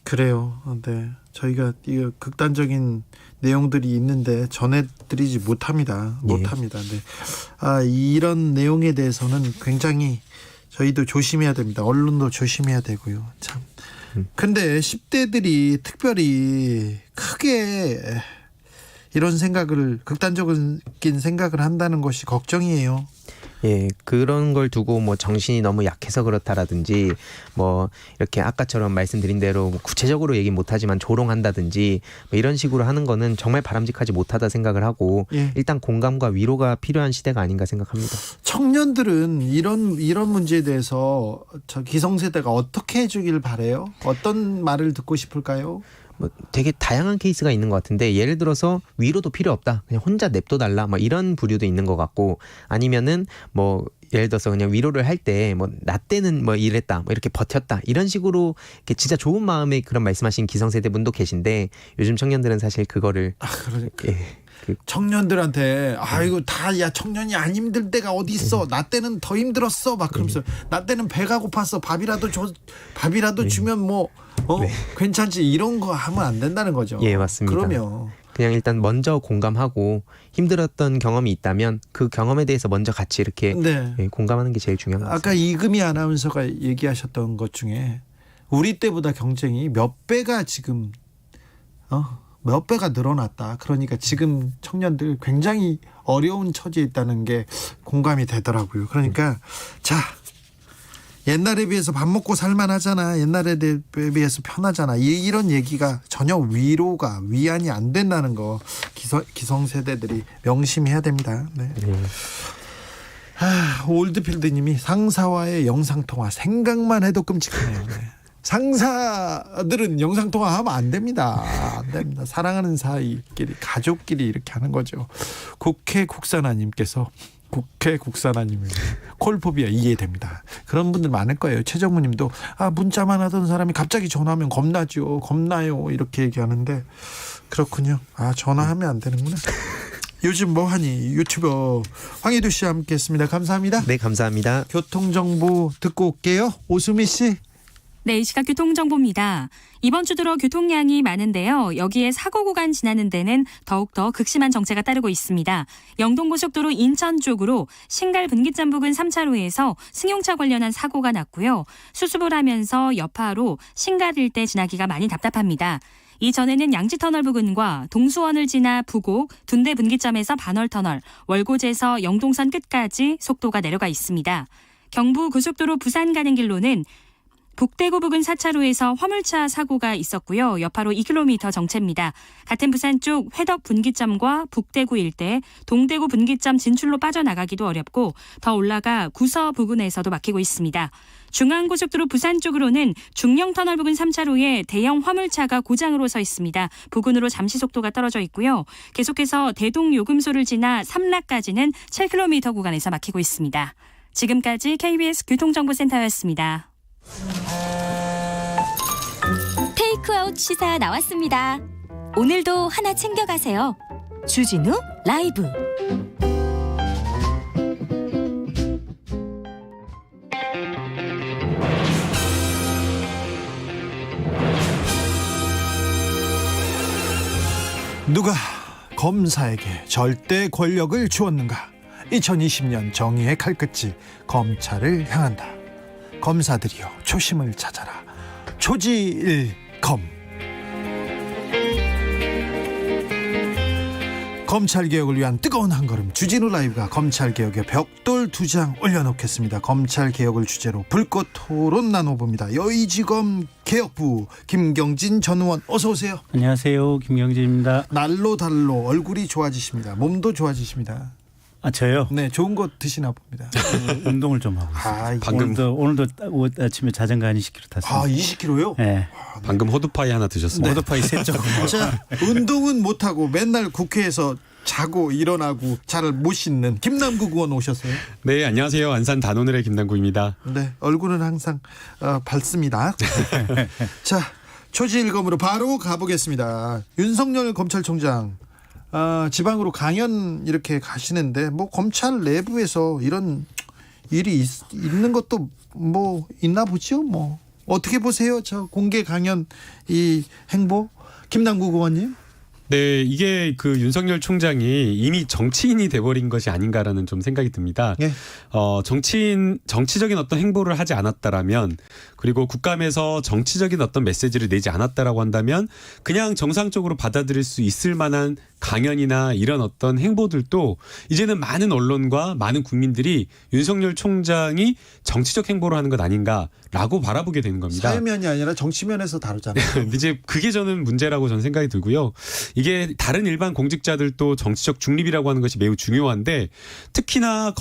그래요. 네. 저희가 이 극단적인 내용들이 있는데 전해드리지 못합니다. 못합니다. 네. 이런 내용에 대해서는 굉장히 저희도 조심해야 됩니다. 언론도 조심해야 되고요. 참. 근데 10대들이 특별히 크게 이런 생각을, 극단적인 생각을 한다는 것이 걱정이에요. 예, 그런 걸 두고 뭐 정신이 너무 약해서 그렇다라든지 뭐 이렇게 아까처럼 말씀드린 대로 뭐 구체적으로 얘기 못하지만 조롱한다든지 뭐 이런 식으로 하는 거는 정말 바람직하지 못하다 생각을 하고, 예. 일단 공감과 위로가 필요한 시대가 아닌가 생각합니다. 청년들은 이런 문제에 대해서 저 기성세대가 어떻게 해주길 바래요? 어떤 말을 듣고 싶을까요? 뭐 되게 다양한 케이스가 있는 것 같은데, 예를 들어서 위로도 필요 없다, 그냥 혼자 냅둬달라, 뭐 이런 부류도 있는 것 같고, 아니면은 뭐 예를 들어서 그냥 위로를 할 때 뭐 나 때는 뭐 이랬다, 뭐 이렇게 버텼다, 이런 식으로 이렇게 진짜 좋은 마음에 그런 말씀하신 기성세대 분도 계신데, 요즘 청년들은 사실 그거를 그러니까. 예, 청년들한테 아이고 다 야 청년이 안 힘들 때가 어디 있어? 나 때는 더 힘들었어. 막 그러면서 나 때는 배가 고팠어. 밥이라도 주면 뭐 괜찮지, 이런 거 하면 안 된다는 거죠. 예, 맞습니다. 그러면 그냥 일단 먼저 공감하고, 힘들었던 경험이 있다면 그 경험에 대해서 먼저 같이 이렇게 네. 예, 공감하는 게 제일 중요한 것 같습니다. 아까 이금희 아나운서가 얘기하셨던 것 중에 우리 때보다 경쟁이 몇 배가 지금 몇 배가 늘어났다. 그러니까 지금 청년들 굉장히 어려운 처지에 있다는 게 공감이 되더라고요. 그러니까 자, 옛날에 비해서 밥 먹고 살만하잖아. 옛날에 비해서 편하잖아. 이런 얘기가 전혀 위로가, 위안이 안 된다는 거 기성세대들이 명심해야 됩니다. 네. 올드필드님이 상사와의 영상통화 생각만 해도 끔찍하네요. 네. 상사들은 영상통화하면 안 됩니다. 안 됩니다. 사랑하는 사이끼리, 가족끼리 이렇게 하는 거죠. 국회국산화님께서 콜포비아 이해됩니다. 그런 분들 많을 거예요. 최정무님도 문자만 하던 사람이 갑자기 전화하면 겁나요 이렇게 얘기하는데, 그렇군요. 전화하면 안 되는구나. 요즘 뭐하니 유튜버 황희두 씨와 함께했습니다. 감사합니다. 네, 감사합니다. 교통정보 듣고 올게요. 오수미 씨. 네, 이 시각 교통정보입니다. 이번 주 들어 교통량이 많은데요. 여기에 사고 구간 지나는 데는 더욱더 극심한 정체가 따르고 있습니다. 영동고속도로 인천 쪽으로 신갈 분기점 부근 3차로에서 승용차 관련한 사고가 났고요. 수습을 하면서 여파로 신갈 일대 지나기가 많이 답답합니다. 이전에는 양지터널 부근과 동수원을 지나 부곡, 둔대 분기점에서 반월터널, 월곶에서 영동선 끝까지 속도가 내려가 있습니다. 경부 고속도로 부산 가는 길로는 북대구 부근 4차로에서 화물차 사고가 있었고요. 여파로 2km 정체입니다. 같은 부산 쪽 회덕 분기점과 북대구 일대, 동대구 분기점 진출로 빠져나가기도 어렵고 더 올라가 구서 부근에서도 막히고 있습니다. 중앙고속도로 부산 쪽으로는 중령터널 부근 3차로에 대형 화물차가 고장으로 서 있습니다. 부근으로 잠시 속도가 떨어져 있고요. 계속해서 대동요금소를 지나 삼락까지는 7km 구간에서 막히고 있습니다. 지금까지 KBS 교통정보센터였습니다. 테이크아웃 시사 나왔습니다. 오늘도 하나 챙겨가세요. 주진우 라이브. 누가 검사에게 절대 권력을 주었는가? 2020년 정의의 칼끝이 검찰을 향한다. 검사들이여 초심을 찾아라. 초지일검. 검찰개혁을 위한 뜨거운 한걸음, 주진우 라이브가 검찰개혁의 벽돌 2장 올려놓겠습니다. 검찰개혁을 주제로 불꽃 토론 나눠봅니다. 여의지검 개혁부 김경진 전 의원 어서 오세요. 안녕하세요, 김경진입니다. 날로 달로 얼굴이 좋아지십니다. 몸도 좋아지십니다. 아, 저요? 네, 좋은 거 드시나 봅니다. 운동을 좀 하고 있어요. 방금 오늘도 아침에 자전거 한 20km 탔어요. 20kg요? 네. 방금 호두파이 하나 드셨습니다. 호두파이 3쪽. 자, 운동은 못하고 맨날 국회에서 자고 일어나고 잘 못 씻는 김남국 의원 오셨어요. 네, 안녕하세요. 안산 단오늘의 김남국입니다. 네, 얼굴은 항상 밝습니다. 자, 초지일검으로 바로 가보겠습니다. 윤석열 검찰총장 지방으로 강연 이렇게 가시는데 뭐 검찰 내부에서 이런 일이 있는 것도 뭐 있나 보죠. 뭐 어떻게 보세요? 저 공개 강연 이 행보 김남국 의원님. 네, 이게 그 윤석열 총장이 이미 정치인이 돼버린 것이 아닌가라는 좀 생각이 듭니다. 네. 정치적인 어떤 행보를 하지 않았다라면, 그리고 국감에서 정치적인 어떤 메시지를 내지 않았다라고 한다면 그냥 정상적으로 받아들일 수 있을 만한 강연이나 이런 어떤 행보들도 이제는 많은 언론과 많은 국민들이 윤석열 총장이 정치적 행보를 하는 것 아닌가라고 바라보게 되는 겁니다. 사회면이 아니라 정치면에서 다루잖아요. 이제 그게 저는 문제라고 저는 생각이 들고요. 이게 다른 일반 공직자들도 정치적 중립이라고 하는 것이 매우 중요한데, 특히나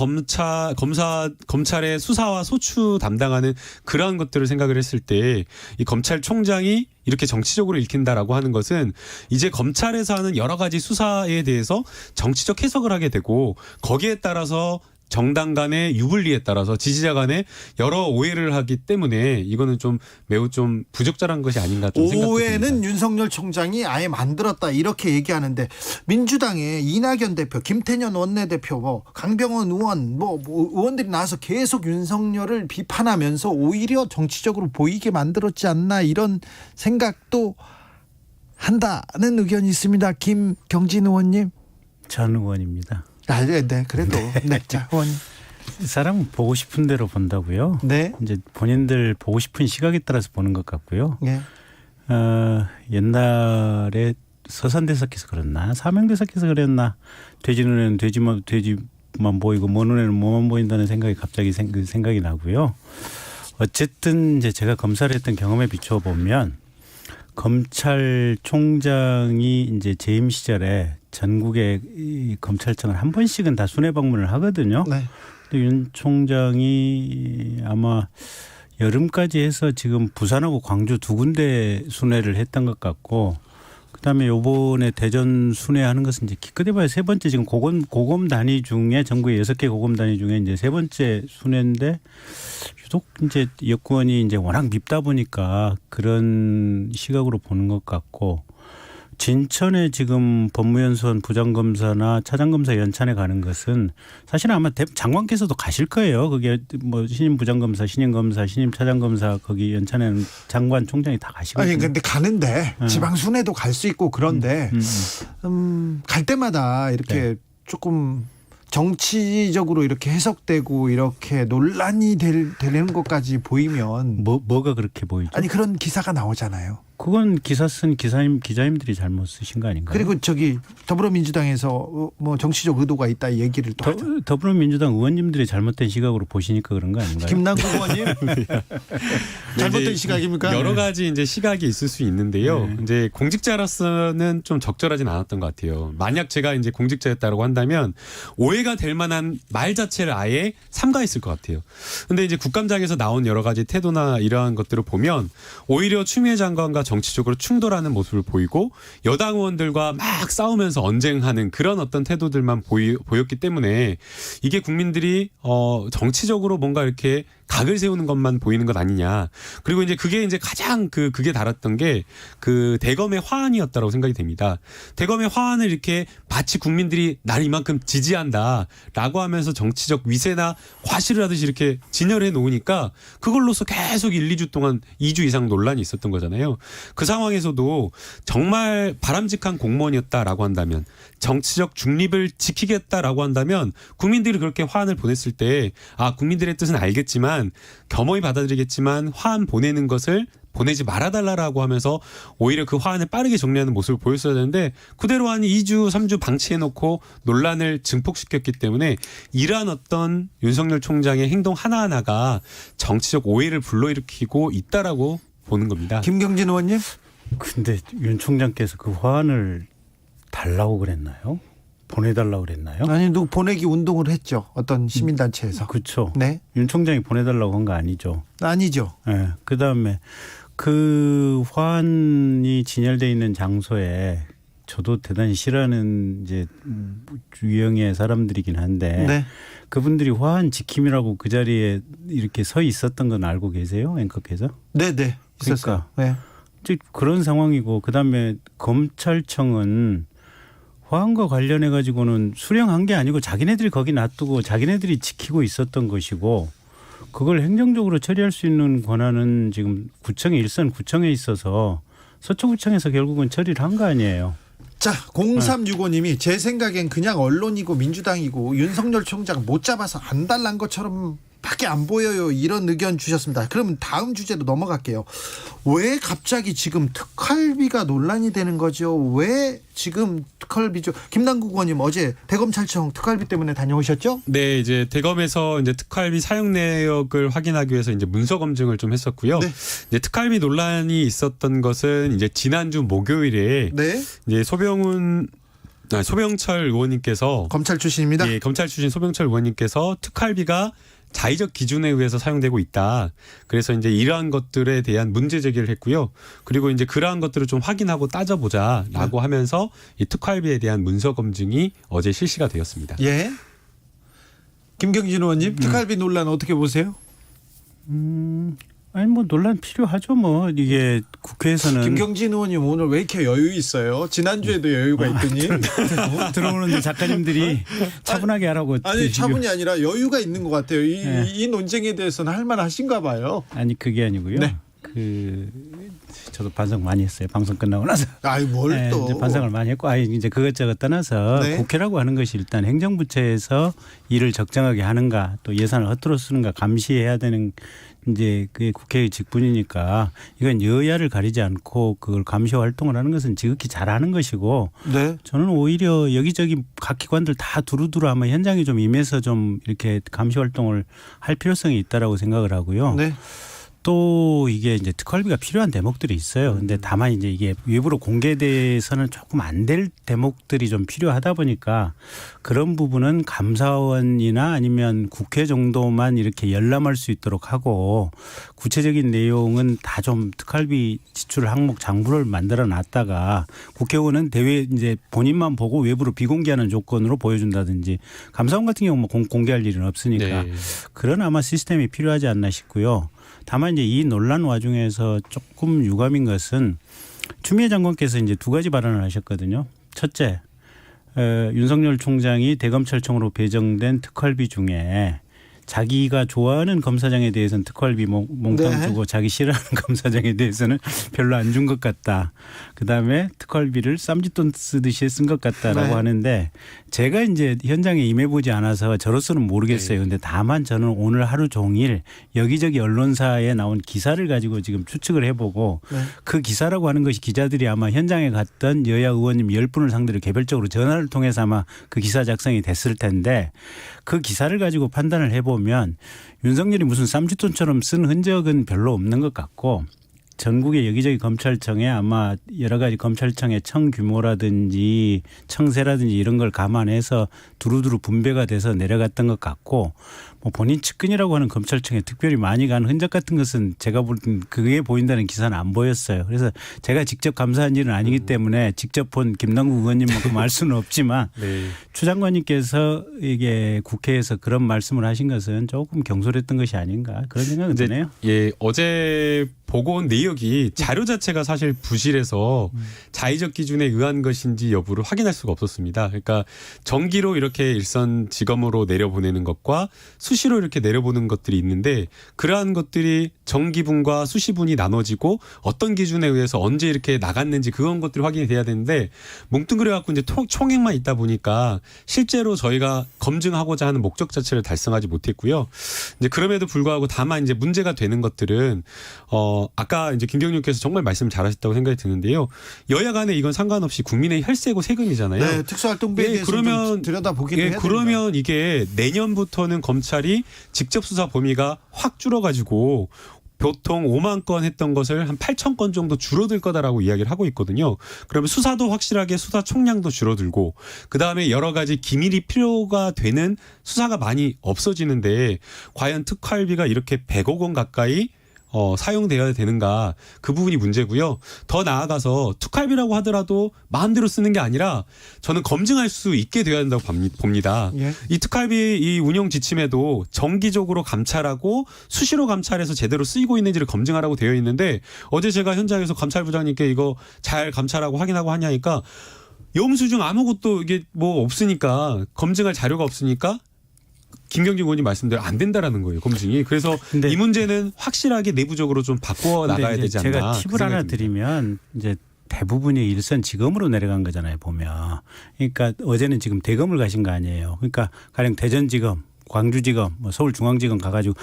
검찰의 수사와 소추 담당하는 그러한 것들을 생각을 했을 때 이 검찰총장이 이렇게 정치적으로 읽힌다라고 하는 것은 이제 검찰에서 하는 여러 가지 수사에 대해서 정치적 해석을 하게 되고, 거기에 따라서 정당 간의 유불리에 따라서 지지자 간에 여러 오해를 하기 때문에 이거는 좀 매우 좀 부적절한 것이 아닌가 좀 생각됩니다. 오해는 윤석열 총장이 아예 만들었다 이렇게 얘기하는데, 민주당의 이낙연 대표, 김태년 원내대표, 뭐 강병원 의원, 뭐 의원들이 나와서 계속 윤석열을 비판하면서 오히려 정치적으로 보이게 만들었지 않나 이런 생각도 한다는 의견이 있습니다. 김경진 의원님. 전 의원입니다. 네, 그래도 네, 자, 의원님. 사람은 보고 싶은 대로 본다고요. 네. 이제 본인들 보고 싶은 시각에 따라서 보는 것 같고요. 네. 옛날에 서산대사께서 그랬나, 사명대사께서 그랬나, 돼지 눈에는 돼지만 보이고 뭐 눈에는 뭐만 보인다는 생각이 갑자기 생각이 나고요. 어쨌든 이제 제가 검사를 했던 경험에 비춰 보면 검찰총장이 이제 재임 시절에 전국의 이 검찰청을 한 번씩은 다 순회 방문을 하거든요. 네. 근데 윤 총장이 아마 여름까지 해서 지금 부산하고 광주 2군데 순회를 했던 것 같고, 그다음에 요번에 대전 순회하는 것은 이제 기껏 해봐야 3번째, 지금 고검 단위 중에 전국의 6개 고검 단위 중에 이제 3번째 순회인데, 유독 이제 여권이 이제 워낙 밉다 보니까 그런 시각으로 보는 것 같고, 진천에 지금 법무연수원 부장검사나 차장검사 연찬에 가는 것은 사실은 아마 장관께서도 가실 거예요. 그게 뭐 신임 부장검사, 신임 검사, 신임 차장검사 거기 연찬에는 장관 총장이 다 가시거든요. 아니 근데 가는데 지방 순회도 갈 수 있고 그런데 갈 때마다 이렇게 네. 조금 정치적으로 이렇게 해석되고 이렇게 논란이 되는 것까지 보이면 뭐가 그렇게 보이죠? 아니 그런 기사가 나오잖아요. 그건 기사 쓴 기자님들이 잘못 쓰신 거 아닌가요? 그리고 저기 더불어민주당에서 뭐 정치적 의도가 있다 얘기를 또 하죠. 더불어민주당 의원님들이 잘못된 시각으로 보시니까 그런 거 아닌가요? 김남국 의원님 잘못된 시각입니까? 여러 가지 이제 시각이 있을 수 있는데요. 네. 이제 공직자로서는 좀 적절하진 않았던 것 같아요. 만약 제가 이제 공직자였다고 한다면 오해가 될 만한 말 자체를 아예 삼가했을 것 같아요. 근데 이제 국감장에서 나온 여러 가지 태도나 이러한 것들을 보면 오히려 추미애 장관과 정치적으로 충돌하는 모습을 보이고 여당 의원들과 막 싸우면서 언쟁하는 그런 어떤 태도들만 보였기 때문에 이게 국민들이 정치적으로 뭔가 이렇게 각을 세우는 것만 보이는 것 아니냐. 그리고 이제 그게 이제 가장 그게 달았던 게 그 대검의 화환이었다고 생각이 됩니다. 대검의 화환을 이렇게 마치 국민들이 나를 이만큼 지지한다라고 하면서 정치적 위세나 과시를 하듯이 이렇게 진열해 놓으니까 그걸로서 계속 1, 2주 동안 2주 이상 논란이 있었던 거잖아요. 그 상황에서도 정말 바람직한 공무원이었다라고 한다면, 정치적 중립을 지키겠다라고 한다면 국민들이 그렇게 화환을 보냈을 때 국민들의 뜻은 알겠지만 겸허히 받아들이겠지만 화환 보내는 것을 보내지 말아달라고 하면서 오히려 그 화환을 빠르게 정리하는 모습을 보였어야 되는데 그대로 한 2주, 3주 방치해놓고 논란을 증폭시켰기 때문에 이러한 어떤 윤석열 총장의 행동 하나하나가 정치적 오해를 불러일으키고 있다라고 보는 겁니다. 김경진 의원님. 근데 윤 총장께서 그 화환을 달라고 그랬나요? 보내달라고 그랬나요? 아니 누구 보내기 운동을 했죠. 어떤 시민단체에서. 그렇죠. 네. 윤 총장이 보내달라고 한 거 아니죠. 아니죠. 네. 그다음에 그 화환이 진열돼 있는 장소에 저도 대단히 싫어하는 이제 유형의 사람들이긴 한데 네. 그분들이 화환 지킴이라고 그 자리에 이렇게 서 있었던 건 알고 계세요? 앵커께서? 네네. 있었어요. 그러니까 네. 즉 그런 상황이고 그다음에 검찰청은 화환과 관련해 가지고는 수령한 게 아니고 자기네들이 거기 놔두고 자기네들이 지키고 있었던 것이고 그걸 행정적으로 처리할 수 있는 권한은 지금 구청에 일선 구청에 있어서 서초구청에서 결국은 처리를 한 거 아니에요. 자, 0365님이 제 생각엔 그냥 언론이고 민주당이고 윤석열 총장 못 잡아서 안 달란 것처럼 밖에 안 보여요. 이런 의견 주셨습니다. 그러면 다음 주제로 넘어갈게요. 왜 갑자기 지금 특활비가 논란이 되는 거죠? 왜 지금 특활비죠? 김남국 의원님 어제 대검찰청 특활비 때문에 다녀오셨죠? 네, 이제 대검에서 이제 특활비 사용 내역을 확인하기 위해서 이제 문서 검증을 좀 했었고요. 네. 이제 특활비 논란이 있었던 것은 이제 지난주 목요일에 네. 이제 소병철 의원님께서 검찰 출신입니다. 예, 검찰 출신 소병철 의원님께서 특활비가 자의적 기준에 의해서 사용되고 있다. 그래서 이제 이러한 것들에 대한 문제 제기를 했고요. 그리고 이제 그러한 것들을 좀 확인하고 따져보자라고 하면서 이 특활비에 대한 문서 검증이 어제 실시가 되었습니다. 예. 김경진 의원님 특활비 논란 어떻게 보세요? 아니 뭐 논란 필요하죠. 뭐 이게 국회에서는 김경진 의원님 오늘 왜 이렇게 여유 있어요? 지난주에도 여유가 있더니 들어오는 작가님들이 차분하게 하라고. 아니 차분이 아니라 여유가 있는 것 같아요. 네. 이 논쟁에 대해서는 할 만하신가 봐요. 아니 그게 아니고요. 네. 저도 반성 많이 했어요. 방송 끝나고 나서. 아이 뭘 네, 또. 이제 반성을 많이 했고, 이제 그것저것 떠나서 네. 국회라고 하는 것이 일단 행정부처에서 일을 적정하게 하는가, 또 예산을 허투루 쓰는가 감시해야 되는 이제 그게 국회의 직분이니까 이건 여야를 가리지 않고 그걸 감시 활동을 하는 것은 지극히 잘하는 것이고, 네. 저는 오히려 여기저기 각 기관들 다 두루두루 아마 현장에 좀 임해서 좀 이렇게 감시 활동을 할 필요성이 있다라고 생각을 하고요. 네. 또 이게 이제 특활비가 필요한 대목들이 있어요. 근데 다만 이제 이게 외부로 공개돼서는 조금 안 될 대목들이 좀 필요하다 보니까 그런 부분은 감사원이나 아니면 국회 정도만 이렇게 열람할 수 있도록 하고 구체적인 내용은 다 좀 특활비 지출 항목 장부를 만들어 놨다가 국회의원은 대외 이제 본인만 보고 외부로 비공개하는 조건으로 보여준다든지 감사원 같은 경우는 뭐 공개할 일은 없으니까 네. 그런 아마 시스템이 필요하지 않나 싶고요. 다만 이제 이 논란 와중에서 조금 유감인 추미애 장관께서 이제 두 가지 발언을 하셨거든요. 첫째, 윤석열 총장이 대검찰청으로 배정된 특활비 중에 자기가 좋아하는 검사장에 대해서는 특활비 몽땅 네. 주고 자기 싫어하는 검사장에 대해서는 별로 안 준 것 같다. 그다음에 특활비를 쌈짓돈 쓰듯이 쓴 것 같다라고 네. 하는데 제가 이제 현장에 임해보지 않아서 저로서는 모르겠어요. 근데 다만 저는 오늘 하루 종일 여기저기 언론사에 나온 기사를 가지고 지금 추측을 해보고 네. 그 기사라고 하는 것이 기자들이 아마 현장에 갔던 여야 의원님 10분을 상대로 개별적으로 전화를 통해서 아마 그 기사 작성이 됐을 텐데 그 기사를 가지고 판단을 해보면 윤석열이 무슨 쌈짓돈처럼 쓴 흔적은 별로 없는 것 같고 전국의 여기저기 검찰청에 아마 여러 가지 검찰청의 청 규모라든지 청세라든지 이런 걸 감안해서 두루두루 분배가 돼서 내려갔던 것 같고 뭐 본인 측근이라고 하는 검찰청에 특별히 많이 간 흔적 같은 것은 제가 볼 땐 그게 보인다는 기사는 안 보였어요. 그래서 제가 직접 감사한 일은 아니기 때문에 직접 본 김남국 의원님만큼 알 수는 없지만 네. 추 장관님께서 이게 국회에서 그런 말씀을 하신 것은 조금 경솔했던 것이 아닌가 그런 생각은 드네요. 예, 어제 보고 온 내역이 자료 자체가 사실 부실해서 자의적 기준에 의한 것인지 여부를 확인할 수가 없었습니다. 그러니까 정기로 이렇게 일선 지검으로 내려보내는 것과 수시로 이렇게 내려보는 것들이 있는데 그러한 것들이 정기분과 수시분이 나눠지고 어떤 기준에 의해서 언제 이렇게 나갔는지 그런 것들이 확인이 돼야 되는데 뭉뚱그려 갖고 이제 총액만 있다 보니까 실제로 저희가 검증하고자 하는 목적 자체를 달성하지 못했고요. 이제 그럼에도 불구하고 다만 이제 문제가 되는 것들은 아까 이제 김경률께서 정말 말씀 잘하셨다고 생각이 드는데요. 여야 간에 이건 상관없이 국민의 혈세고 세금이잖아요. 네, 특수활동비에 대해서 좀 들여다보기도 해야 됩니다. 그러면 이게 내년부터는 검찰이 직접 수사 범위가 확 줄어가지고 보통 5만 건 했던 것을 한 8천 건 정도 줄어들 거다라고 이야기를 하고 있거든요. 그러면 수사도 확실하게 수사 총량도 줄어들고 그다음에 여러 가지 기밀이 필요가 되는 수사가 많이 없어지는데 과연 특활비가 이렇게 100억 원 가까이 사용되어야 되는가 그 부분이 문제고요. 더 나아가서 특활비라고 하더라도 마음대로 쓰는 게 아니라 저는 검증할 수 있게 되어야 된다고 봅니다. 예. 이 특활비 이 운용 지침에도 정기적으로 감찰하고 수시로 감찰해서 제대로 쓰이고 있는지를 검증하라고 되어 있는데 어제 제가 현장에서 감찰부장님께 이거 잘 감찰하고 확인하고 하냐니까 영수증 아무것도 이게 뭐 없으니까 검증할 자료가 없으니까 김경진 의원님 말씀대로 안 된다라는 거예요, 검증이. 그래서 이 문제는 확실하게 내부적으로 좀 바꿔 나가야 되지 않나. 제가 팁을 하나 드리면 이제 대부분이 일선지검으로 내려간 거잖아요, 보면. 그러니까 어제는 지금 대검을 가신 거 아니에요. 그러니까 가령 대전지검, 광주지검, 뭐 서울중앙지검 가가지고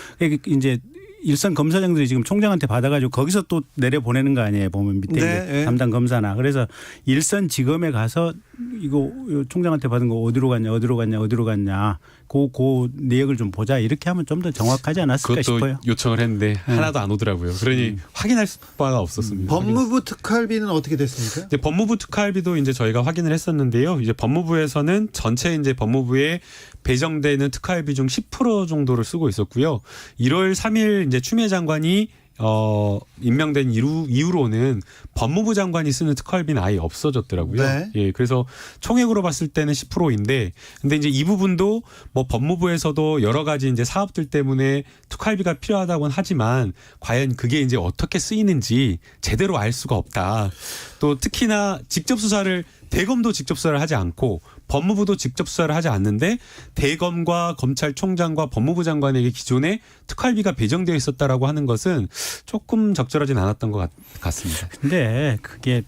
이제 일선 검사장들이 지금 총장한테 받아가지고 거기서 또 내려 보내는 거 아니에요, 보면 밑에 네. 담당 검사나. 그래서 일선 지검에 가서 이거 총장한테 받은 거 어디로 갔냐. 그 내역을 좀 보자. 이렇게 하면 좀 더 정확하지 않았을까 그것도 싶어요. 요청을 했는데 하나도 안 오더라고요. 그러니 확인할 바가 없었습니다. 법무부 특활비는 어떻게 됐습니까? 이제 법무부 특활비도 이제 저희가 확인을 했었는데요. 이제 법무부에서는 전체 이제 법무부에 배정되는 특활비 중 10% 정도를 쓰고 있었고요. 1월 3일 이제 추미애 장관이 임명된 이후로는 법무부 장관이 쓰는 특활비는 아예 없어졌더라고요. 네. 예, 그래서 총액으로 봤을 때는 10%인데, 근데 이제 이 부분도 뭐 법무부에서도 여러 가지 이제 사업들 때문에 특활비가 필요하다고는 하지만 과연 그게 이제 어떻게 쓰이는지 제대로 알 수가 없다. 또 특히나 직접 수사를 대검도 직접 수사를 하지 않고 법무부도 직접 수사를 하지 않는데 대검과 검찰총장과 법무부 장관에게 기존에 특활비가 배정되어 있었다라고 하는 것은 조금 적절하진 않았던 것 같습니다. 근데 그게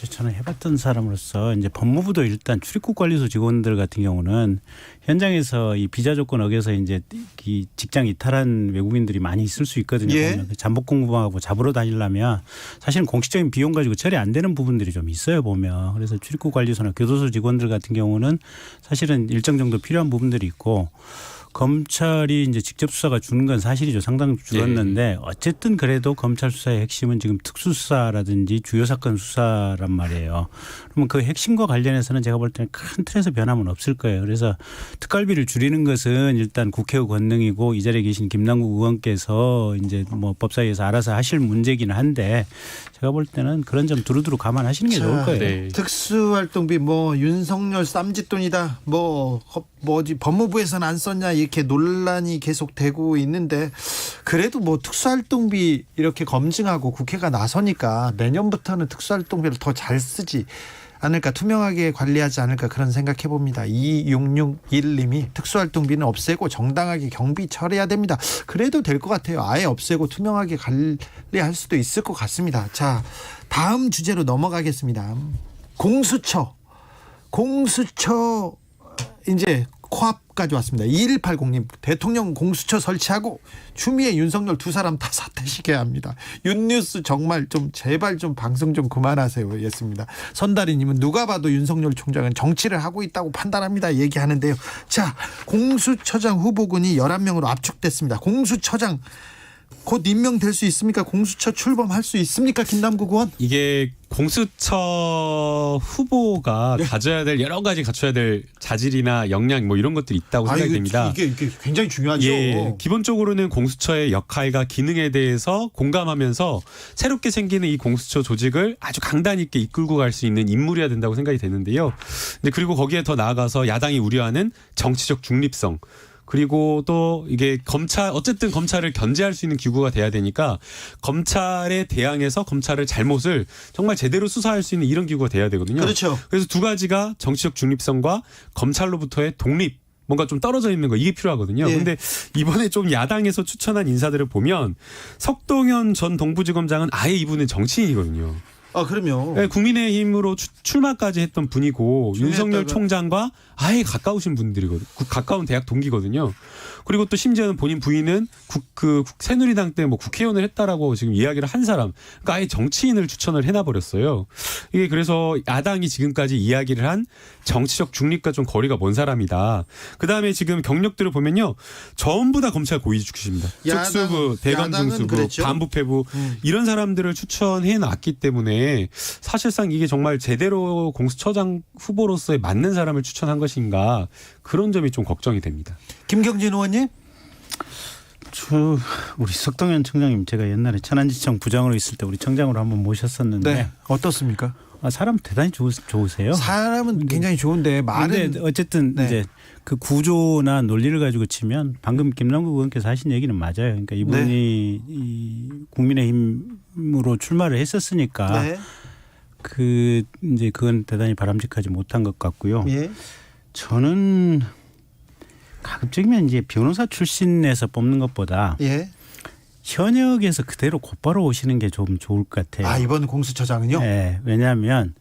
저는 해봤던 사람으로서 이제 법무부도 일단 출입국 관리소 직원들 같은 경우는 현장에서 이 비자 조건 어겨서 이제 이 직장 이탈한 외국인들이 많이 있을 수 있거든요. 예. 보면 잠복 공부하고 잡으러 다니려면 사실은 공식적인 비용 가지고 처리 안 되는 부분들이 좀 있어요, 보면. 그래서 출입국 관리소나 교도소 직원들 같은 경우는 사실은 일정 정도 필요한 부분들이 있고 검찰이 이제 직접 수사가 주는 건 사실이죠. 상당히 줄었는데 어쨌든 그래도 검찰 수사의 핵심은 지금 특수수사라든지 주요 사건 수사란 말이에요. 그러면 그 핵심과 관련해서는 제가 볼 때는 큰 틀에서 변함은 없을 거예요. 그래서 특활비를 줄이는 것은 일단 국회의 권능이고 이 자리에 계신 김남국 의원께서 이제 뭐 법사위에서 알아서 하실 문제기는 한데 제가 볼 때는 그런 점 두루두루 감안하시는 게 좋을 거예요. 네. 특수활동비 뭐 윤석열 쌈짓돈이다. 뭐지 법무부에서는 안 썼냐 이렇게 논란이 계속되고 있는데 그래도 뭐 특수활동비 이렇게 검증하고 국회가 나서니까 내년부터는 특수활동비를 더 잘 쓰지 않을까, 투명하게 관리하지 않을까 그런 생각해 봅니다. 2661님이 특수활동비는 없애고 정당하게 경비 처리해야 됩니다. 그래도 될 것 같아요. 아예 없애고 투명하게 관리할 수도 있을 것 같습니다. 자, 다음 주제로 넘어가겠습니다. 공수처 이제 코앞까지 왔습니다. 2180님 대통령 공수처 설치하고 추미애 윤석열 두 사람 다 사퇴시켜야 합니다. 윤뉴스 정말 좀 제발 좀 방송 좀 그만하세요. 였습니다. 선다리님은 누가 봐도 윤석열 총장은 정치를 하고 있다고 판단합니다. 얘기하는데요. 자, 공수처장 후보군이 11명으로 압축됐습니다. 공수처장 곧 임명될 수 있습니까? 공수처 출범할 수 있습니까? 김남국 의원. 이게 공수처 후보가 가져야 될 여러 가지 갖춰야 될 자질이나 역량 뭐 이런 것들이 있다고 생각이 됩니다. 이게 굉장히 중요하죠. 예, 기본적으로는 공수처의 역할과 기능에 대해서 공감하면서 새롭게 생기는 이 공수처 조직을 아주 강단 있게 이끌고 갈 수 있는 인물이어야 된다고 생각이 되는데요. 그리고 거기에 더 나아가서 야당이 우려하는 정치적 중립성. 그리고 또 이게 어쨌든 검찰을 견제할 수 있는 기구가 돼야 되니까 검찰에 대항해서 검찰의 잘못을 정말 제대로 수사할 수 있는 이런 기구가 돼야 되거든요. 그렇죠. 그래서 두 가지가 정치적 중립성과 검찰로부터의 독립, 뭔가 좀 떨어져 있는 거 이게 필요하거든요. 예. 근데 이번에 좀 야당에서 추천한 인사들을 보면 석동현 전 동부지검장은 아예 이분은 정치인이거든요. 아 그러면 네, 국민의힘으로 출마까지 했던 분이고 윤석열 출마했다가- 총장과 아예 가까우신 분들이거든요. 가까운 대학 동기거든요. 그리고 또 심지어는 본인 부인은 새누리당 때 뭐 국회의원을 했다라고 지금 이야기를 한 사람, 그러니까 아예 정치인을 추천을 해놔버렸어요. 이게 그래서 야당이 지금까지 이야기를 한 정치적 중립과 좀 거리가 먼 사람이다. 그 다음에 지금 경력들을 보면요, 전부 다 검찰 고위 중심입니다. 특수부, 대검중수부, 그랬죠. 반부패부 이런 사람들을 추천해놨기 때문에 사실상 이게 정말 제대로 공수처장 후보로서의 맞는 사람을 추천한 것인가 그런 점이 좀 걱정이 됩니다. 김경진 의원님. 우리 석동현 청장님 제가 옛날에 천안지청 부장으로 있을 때 우리 청장으로 한번 모셨었는데 네. 어떻습니까? 사람 대단히 좋으세요. 사람은 굉장히 좋은데 말은 근데 어쨌든 네. 이제 그 구조나 논리를 가지고 치면 방금 김남국 의원께서 하신 얘기는 맞아요. 그러니까 이분이 이 국민의힘으로 출마를 했었으니까 네. 이제 그건 대단히 바람직하지 못한 것 같고요. 예. 저는 가급적이면 이제 변호사 출신에서 뽑는 것보다 예. 현역에서 그대로 곧바로 오시는 게 좀 좋을 것 같아요. 아 이번 공수처장은요? 네, 왜냐하면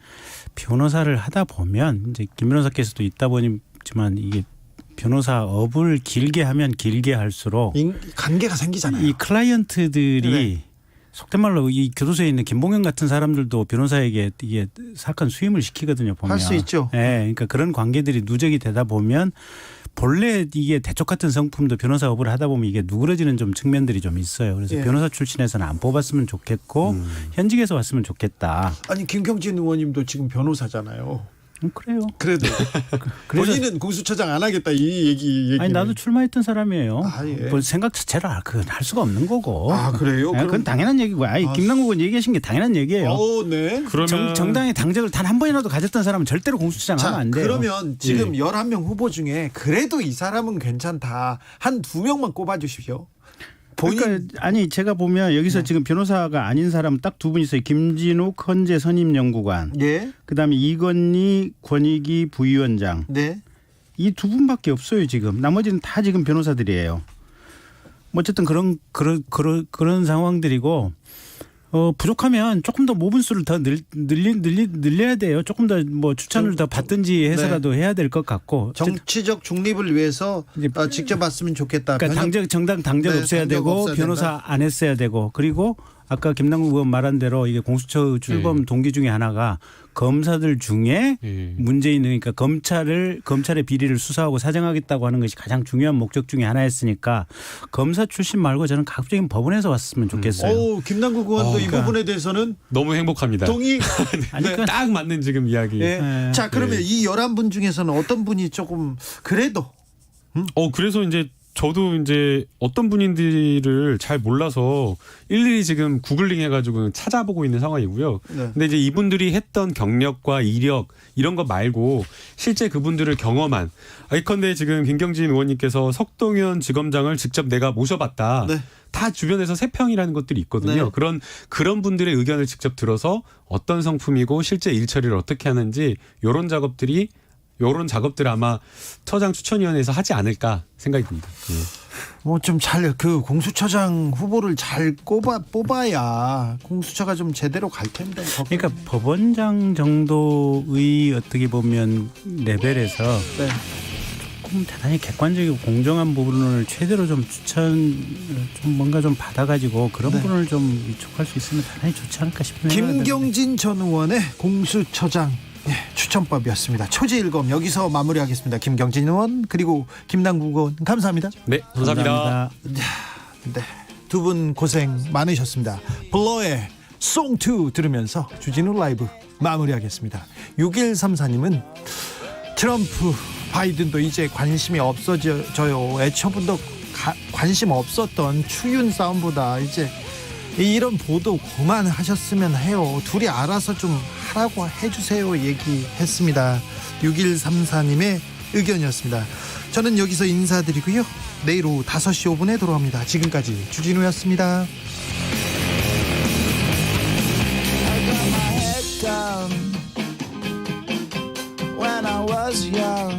변호사를 하다 보면 이제 김 변호사께서도 있다 보지만 이게 변호사업을 길게 하면 길게 할수록 관계가 생기잖아요. 이 클라이언트들이 네. 속된 말로 이 교도소에 있는 김봉현 같은 사람들도 변호사에게 이게 사건 수임을 시키거든요. 보면 할 수 있죠. 네, 그러니까 그런 관계들이 누적이 되다 보면 본래 이게 대쪽 같은 성품도 변호사업을 하다 보면 이게 누그러지는 좀 측면들이 좀 있어요. 그래서 예. 변호사 출신에서는 안 뽑았으면 좋겠고 현직에서 왔으면 좋겠다. 아니 김경진 의원님도 지금 변호사잖아요. 그래요. 그래도 그래서 본인은 공수처장 안 하겠다 이 얘기. 아니 나도 출마했던 사람이에요. 아, 예. 뭐 생각 자체를 할 수가 없는 거고. 아 그래요? 그건 당연한 얘기고. 김남국 의원 얘기하신 게 당연한 얘기예요. 네. 그러면 정당의 당적을 단 한 번이라도 가졌던 사람은 절대로 공수처장 자, 하면 안 돼요. 그러면 지금 11명 후보 중에 그래도 이 사람은 괜찮다. 한 2명만 꼽아주십시오. 그러니까 아니 제가 보면 여기서 지금 변호사가 아닌 사람 딱 두 분 있어요. 김진욱 헌재 선임연구관. 예. 그다음에 이건희 권익위 부위원장. 네. 이 두 분밖에 없어요 지금. 나머지는 다 지금 변호사들이에요. 뭐 어쨌든 그런 상황들이고 부족하면 조금 더 모분수를 더 늘려야 돼요. 조금 더 뭐 추천을 더 받든지 해서라도 해야 될 것 같고. 정치적 중립을 위해서 직접 왔으면 좋겠다. 그러니까 정당 당적 네, 없애야 당적 되고 없애야 변호사 된다. 안 했어야 되고 그리고 아까 김남국 의원 말한 대로 이게 공수처 출범 동기 중에 하나가 검사들 중에 문제 있는 그러니까 검찰의 비리를 수사하고 사정하겠다고 하는 것이 가장 중요한 목적 중에 하나였으니까 검사 출신 말고 저는 가급적이면 법원에서 왔으면 좋겠어요. 김남국 의원도 이 부분에 대해서는 너무 행복합니다. 동의. 아니, 딱 맞는 지금 이야기. 네. 자 그러면 이 11분 중에서는 어떤 분이 조금 그래도 그래서 이제 저도 이제 어떤 분인지를 잘 몰라서 일일이 지금 구글링 해가지고 찾아보고 있는 상황이고요. 네. 근데 이제 이분들이 했던 경력과 이력 이런 거 말고 실제 그분들을 경험한 예컨대 지금 김경진 의원님께서 석동현 지검장을 직접 내가 모셔봤다. 네. 다 주변에서 세평이라는 것들이 있거든요. 네. 그런 분들의 의견을 직접 들어서 어떤 성품이고 실제 일처리를 어떻게 하는지 요런 작업들을 아마 처장 추천위원회에서 하지 않을까 생각이 듭니다. 뭐 좀 잘 그 공수처장 후보를 잘 뽑아야 공수처가 좀 제대로 갈 텐데. 그러니까 법원장 정도의 어떻게 보면 레벨에서 네. 조금 대단히 객관적이고 공정한 부분을 최대로 좀 뭔가 좀 받아가지고 그런 부분을 좀 위촉할 수 있으면 대단히 좋지 않을까 싶네요. 김경진 전 의원의 공수처장 추천법이었습니다. 초지일검 여기서 마무리하겠습니다. 김경진 의원 그리고 김남국 의원 감사합니다. 네, 감사합니다. 네, 두 분 고생 많으셨습니다. 블러의 송2 들으면서 주진우 라이브 마무리하겠습니다. 6134님은 트럼프 바이든도 이제 관심이 없어져요. 애초부터 관심 없었던 추윤 싸움보다 이제 이런 보도 그만하셨으면 해요. 둘이 알아서 좀 하라고 해주세요 얘기했습니다. 6134님의 의견이었습니다. 저는 여기서 인사드리고요. 내일 오후 5시 5분에 돌아옵니다. 지금까지 주진우였습니다. When I was young